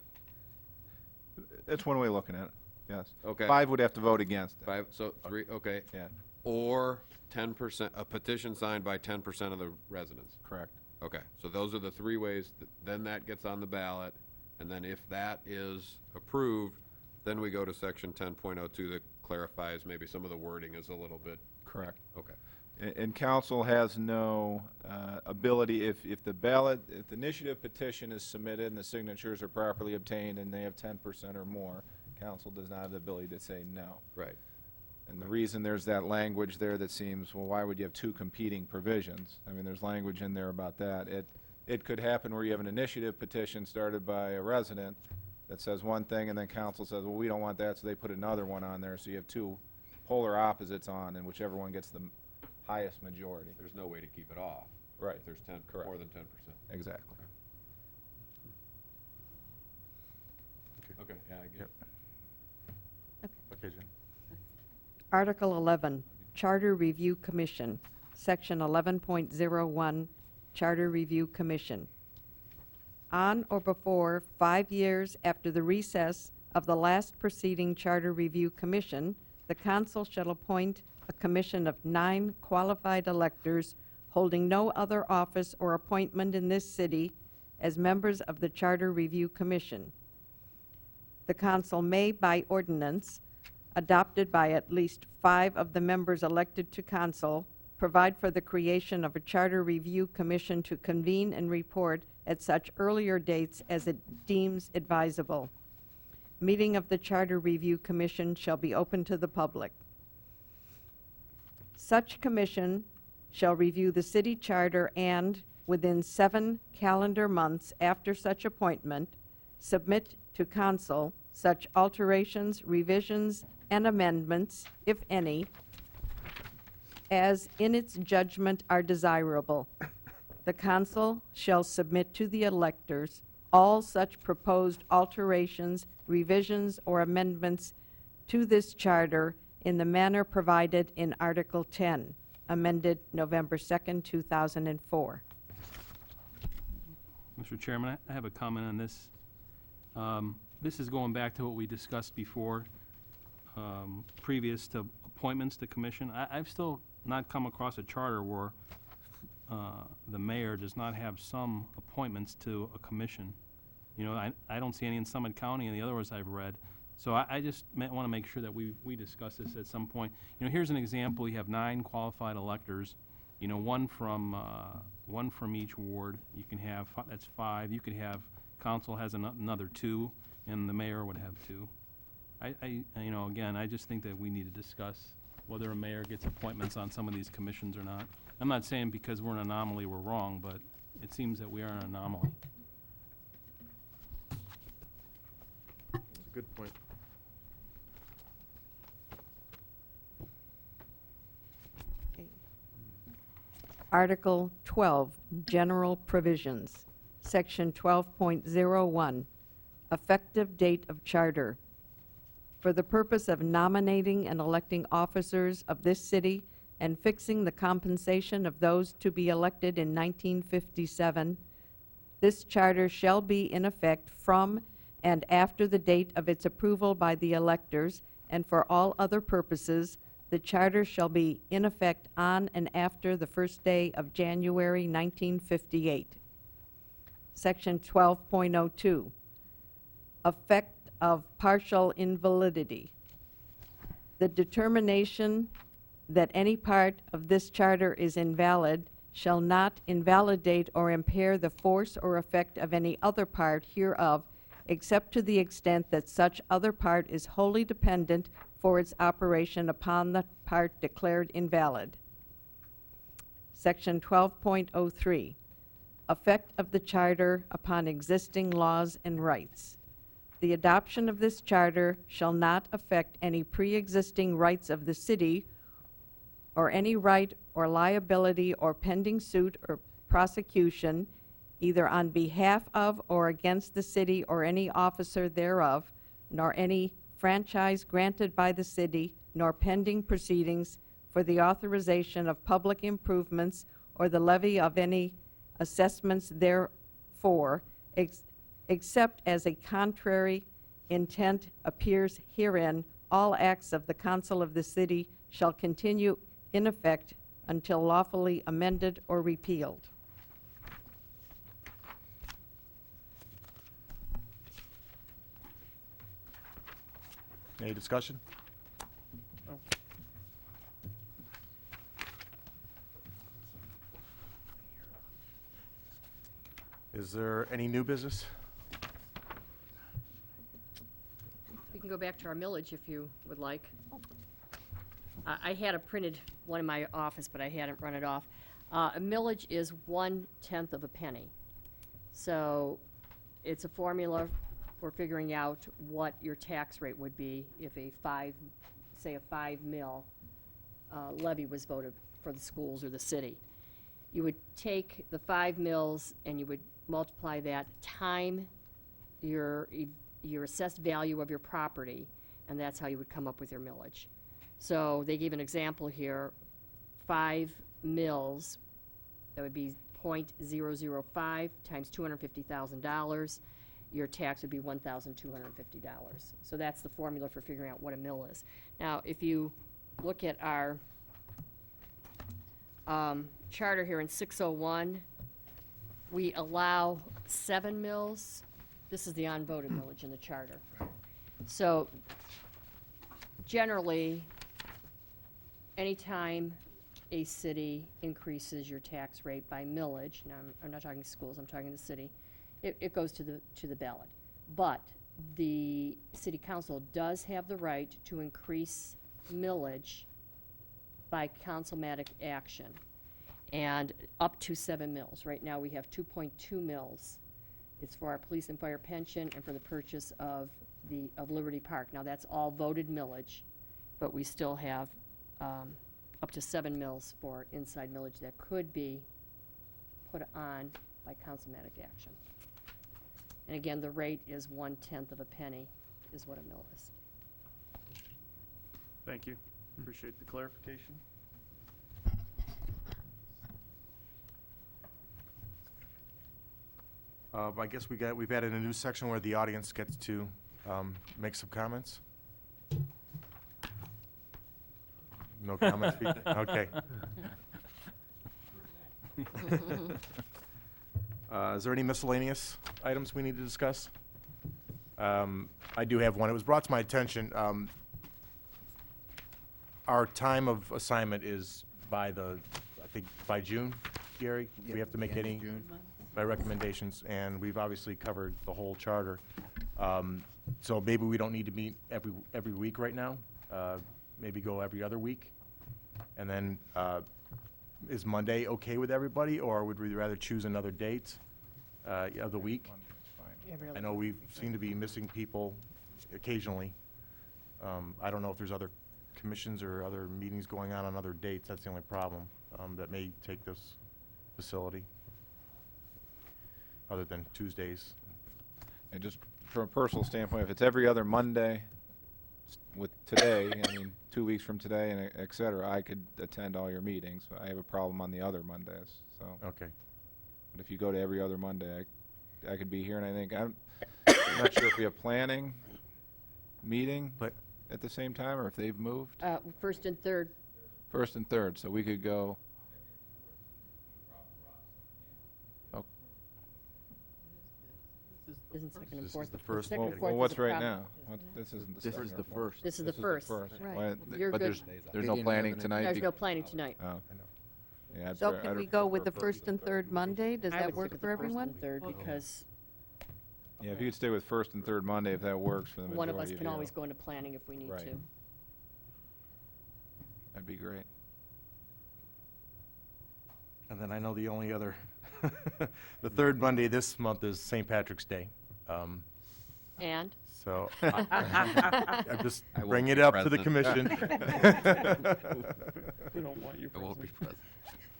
S5: That's one way of looking at it, yes.
S6: Okay.
S5: 5 would have to vote against it.
S6: 5, so 3, okay.
S5: Yeah,
S6: Or 10%, a petition signed by 10% of the residents.
S5: correct.
S6: Okay, so those are the 3 ways, then that gets on the ballot, and then if that is approved, then we go to section 10.02 that clarifies maybe some of the wording is a little bit,
S5: Correct.
S6: okay.
S5: And council has no ability, if the ballot, if the initiative petition is submitted and the signatures are properly obtained and they have 10% or more, council does not have the ability to say no.
S6: Right.
S5: And the reason there's that language there that seems, well, why would you have 2 competing provisions? I mean, there's language in there about that. It could happen where you have an initiative petition started by a resident that says one thing, and then council says, well, we don't want that, so they put another one on there, so you have 2 polar opposites on, and whichever one gets the highest majority.
S6: There's no way to keep it off.
S5: Right.
S6: If there's 10,
S5: Correct.
S6: more than 10%.
S5: Exactly.
S6: Okay, yeah, I get it.
S1: Okay, Jen.
S2: Article 11, Charter Review Commission, Section 11.01, Charter Review Commission. On or before 5 years after the recess of the last preceding Charter Review Commission, the council shall appoint a commission of 9 qualified electors holding no other office or appointment in this city as members of the Charter Review Commission. The council may, by ordinance, adopted by at least 5 of the members elected to council, provide for the creation of a Charter Review Commission to convene and report at such earlier dates as it deems advisable. Meeting of the Charter Review Commission shall be open to the public. Such commission shall review the city charter and, within 7 calendar months after such appointment, submit to council such alterations, revisions, and amendments, if any, as in its judgment are desirable. The council shall submit to the electors all such proposed alterations, revisions, or amendments to this charter in the manner provided in Article 10, amended November 2nd, 2004.
S3: Mr. Chairman, I have a comment on this. This is going back to what we discussed before, previous to appointments to commission. I've still not come across a charter where the mayor does not have some appointments to a commission. You know, I don't see any in Summit County and the other ones I've read. So I just want to make sure that we discuss this at some point. You know, here's an example. You have 9 qualified electors, you know, one from each ward. You can have, that's 5. You could have, council has another 2, and the mayor would have 2. You know, again, I just think that we need to discuss whether a mayor gets appointments on some of these commissions or not. I'm not saying because we're an anomaly we're wrong, but it seems that we are an anomaly.
S1: Good point.
S2: Article 12, General Provisions, Section 12.01, Effective Date of Charter. For the purpose of nominating and electing officers of this city and fixing the compensation of those to be elected in 1957, this charter shall be in effect from and after the date of its approval by the electors, and for all other purposes, the charter shall be in effect on and after the first day of January 1958. Section 12.02, Effect of partial invalidity. The determination that any part of this charter is invalid shall not invalidate or impair the force or effect of any other part hereof, except to the extent that such other part is wholly dependent for its operation upon the part declared invalid. Section 12.03, Effect of the charter upon existing laws and rights. The adoption of this charter shall not affect any pre-existing rights of the city or any right or liability or pending suit or prosecution either on behalf of or against the city or any officer thereof, nor any franchise granted by the city, nor pending proceedings for the authorization of public improvements or the levy of any assessments therefor, except as a contrary intent appears herein. All acts of the council of the city shall continue in effect until lawfully amended or repealed.
S1: Any discussion? Is there any new business?
S8: We can go back to our millage if you would like. I had a printed one in my office, but I hadn't run it off. A millage is 1/10 of a penny. So it's a formula for figuring out what your tax rate would be if a 5 mil levy was voted for the schools or the city. You would take the 5 mils and you would multiply that time your assessed value of your property, and that's how you would come up with your millage. So they gave an example here, 5 mils, that would be 0.005 times $250,000. Your tax would be $1,250. So that's the formula for figuring out what a mill is. Now, if you look at our charter here in 601, we allow 7 mills. This is the unvoted millage in the charter. So generally, anytime a city increases your tax rate by millage, now I'm not talking schools, I'm talking the city, it goes to the ballot. But the city council does have the right to increase millage by councilmatic action, and up to 7 mills. Right now, we have 2.2 mills. It's for our police and fire pension and for the purchase of Liberty Park. Now, that's all voted millage, but we still have up to 7 mills for inside millage that could be put on by councilmatic action. And again, the rate is 1/10 of a penny is what a mill is.
S10: Thank you. Appreciate the clarification.
S1: I guess we've added a new section where the audience gets to make some comments. No comments? Okay. Is there any miscellaneous items we need to discuss? I do have one. It was brought to my attention. Our time of assignment is I think by June, Gary? We have to make any, by recommendations, and we've obviously covered the whole charter. So maybe we don't need to meet every week right now. Maybe go every other week. And then, is Monday okay with everybody, or would we rather choose another date of the week? I know we seem to be missing people occasionally. I don't know if there's other commissions or other meetings going on other dates. That's the only problem that may take this facility, other than Tuesdays.
S5: And just from a personal standpoint, if it's every other Monday, with today, I mean, 2 weeks from today, and et cetera, I could attend all your meetings. But I have a problem on the other Mondays, so.
S1: Okay.
S5: But if you go to every other Monday, I could be here, and I think, I'm not sure if we have planning meeting at the same time, or if they've moved.
S8: First and third,
S5: First and third, so we could go. Oh,
S8: isn't second and
S1: This is
S8: fourth.
S1: the first
S8: Second
S1: one.
S8: and
S5: well,
S8: fourth is
S5: what's
S8: the
S5: right
S8: problem.
S5: now? This isn't the
S11: This
S5: second.
S11: is the first.
S8: This is the first.
S5: Why-
S2: Right.
S8: You're
S5: But
S8: good.
S5: there's
S11: They
S5: no
S11: didn't
S5: planning
S11: have an
S5: tonight.
S8: There's no planning tonight.
S5: Oh. Yeah, I'd
S2: So
S5: pre-
S2: can
S5: I'd
S2: we go with the first and third Monday? Does
S8: I
S2: that
S8: would
S2: work
S8: stick with
S2: for
S8: the first
S2: everyone?
S8: and third, because
S5: Yeah, if you could stay with first and third Monday, if that works for the majority
S8: one
S5: of
S8: of us
S5: you.
S8: can always go into planning if we need
S5: Right.
S8: to.
S5: That'd be great.
S1: And then I know the only other, the third Monday this month is St. Patrick's Day.
S8: And?
S1: So I'm just
S6: I won't
S1: bring it
S6: be
S1: up to the
S6: present.
S1: commission.
S10: We don't want you
S6: I won't be
S10: present.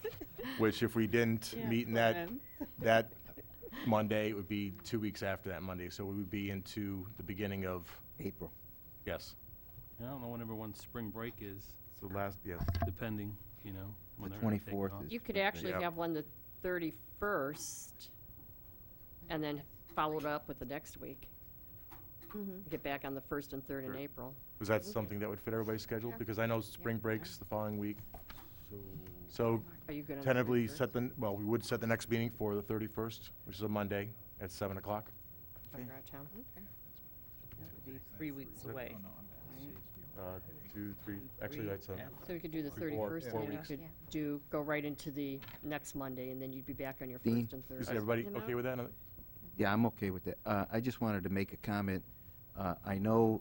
S6: present.
S1: Which if we didn't meet in that Monday, it would be 2 weeks after that Monday. So we would be into the beginning of,
S11: April.
S1: yes,
S3: I don't know when everyone's spring break is,
S1: so last, yes.
S3: depending, when
S11: The
S3: they're gonna take
S11: 24th
S3: off.
S11: is-
S8: You could actually
S1: Yep.
S8: have one the 31st, and then follow it up with the next week. Get back on the 1st and 3rd in
S1: Sure.
S8: April.
S1: Was that something that would fit everybody's schedule? Because I know spring breaks the following week. So
S8: Are you good on the
S1: tentatively
S8: 31st?
S1: we would set the next meeting for the 31st, which is a Monday at 7 o'clock.
S8: While you're out of town.
S7: That would be 3 weeks away.
S1: 2, 3, actually, that's a,
S8: So we could do the
S1: 4
S8: 31st, and then we
S1: weeks.
S8: could go right into the next Monday, and then you'd be back on your
S11: Dean?
S8: 1st and 3rd.
S1: is everybody
S2: You know?
S1: okay with that?
S11: Yeah, I'm okay with that. I just wanted to make a comment. I know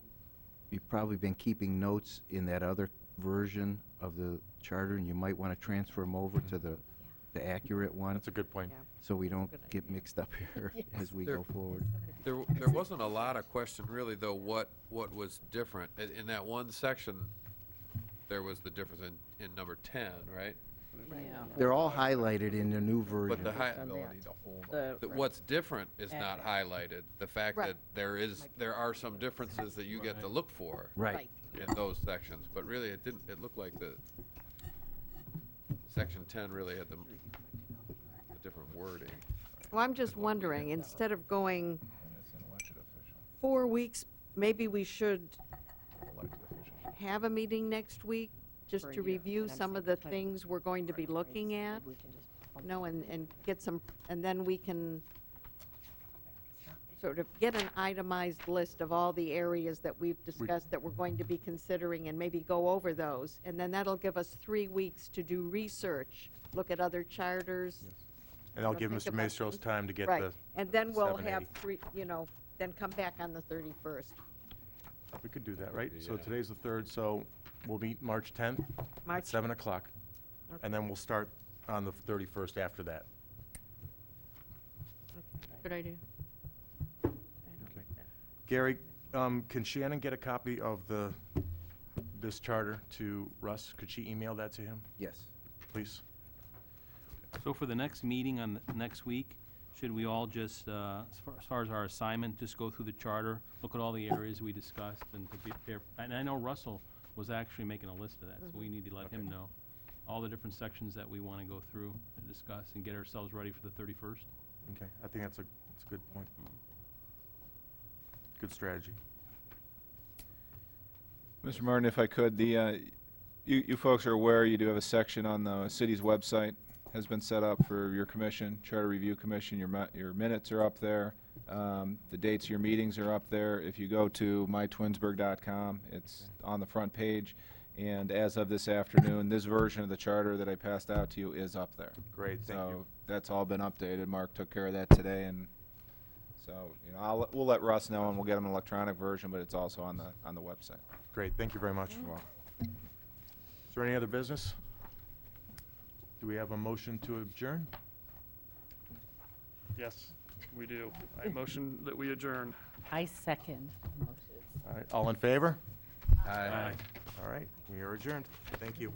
S11: you've probably been keeping notes in that other version of the charter, and you might want to transfer them over to the accurate one,
S1: That's a good point.
S8: Yeah.
S11: so we don't get mixed up here as we
S6: There-
S11: go forward.
S6: There wasn't a lot of question really, though, what was different. In that one section, there was the difference in number 10, right?
S7: Yeah.
S11: They're all highlighted in the new version.
S6: But the high, what's different is not highlighted. The fact
S8: Right.
S6: that there are some differences that you get to look for
S11: Right.
S6: in those sections. But really, it looked like section 10 really had the different wording.
S2: Well, I'm just wondering, instead of going
S5: It's an elected official.
S2: 4 weeks, maybe we should
S5: Elected official.
S2: have a meeting next week, just
S8: For a
S2: to
S8: year,
S2: review
S8: but I'm
S2: some
S8: saying
S2: of the
S8: title.
S2: things we're going to be looking at,
S8: We can just bump
S2: and get some, and then we can sort of get an itemized list of all the areas that we've discussed that we're going to be considering, and maybe go over those. And then that'll give us 3 weeks to do research, look at other charters.
S1: And I'll
S2: Wanna
S1: give
S2: think
S1: Mr.
S2: about
S1: Maestros
S2: things?
S1: time to get
S2: Right,
S1: the,
S2: and then we'll
S1: 7,
S2: have
S1: 8.
S2: 3, then come back on the 31st.
S1: we could do that, right? So today's the 3rd, so We'll meet March 10th at
S2: March,
S1: 7 o'clock, and then we'll start on the 31st after that.
S8: Good idea.
S1: Gary, can Shannon get a copy of this charter to Russ? Could she email that to him,
S11: Yes.
S1: please?
S3: So for the next meeting on next week, should we all just, as far as our assignment, just go through the charter, look at all the areas we discussed, and to be fair, and I know Russell was actually making a list of that, so we need to let him know all the different sections that we want to go through and discuss and get ourselves ready for the 31st.
S1: Okay, I think that's a good point. Good strategy.
S5: Mr. Martin, if I could, you folks are aware you do have a section on the city's website, has been set up for your commission, Charter Review Commission, your minutes are up there, the dates of your meetings are up there. If you go to mytwinsburg.com, it's on the front page, and as of this afternoon, this version of the charter that I passed out to you is up there.
S1: Great, thank you.
S5: So that's all been updated. Mark took care of that today, and so, you know, we'll let Russ know, and we'll get him an electronic version, but it's also on the website.
S1: Great, thank you very much.
S5: You're welcome.
S1: Is there any other business? Do we have a motion to adjourn?
S10: Yes, we do. I motion that we adjourn.
S7: I second.
S1: All right, all in favor?
S6: Aye.
S1: All right, we are adjourned. Thank you.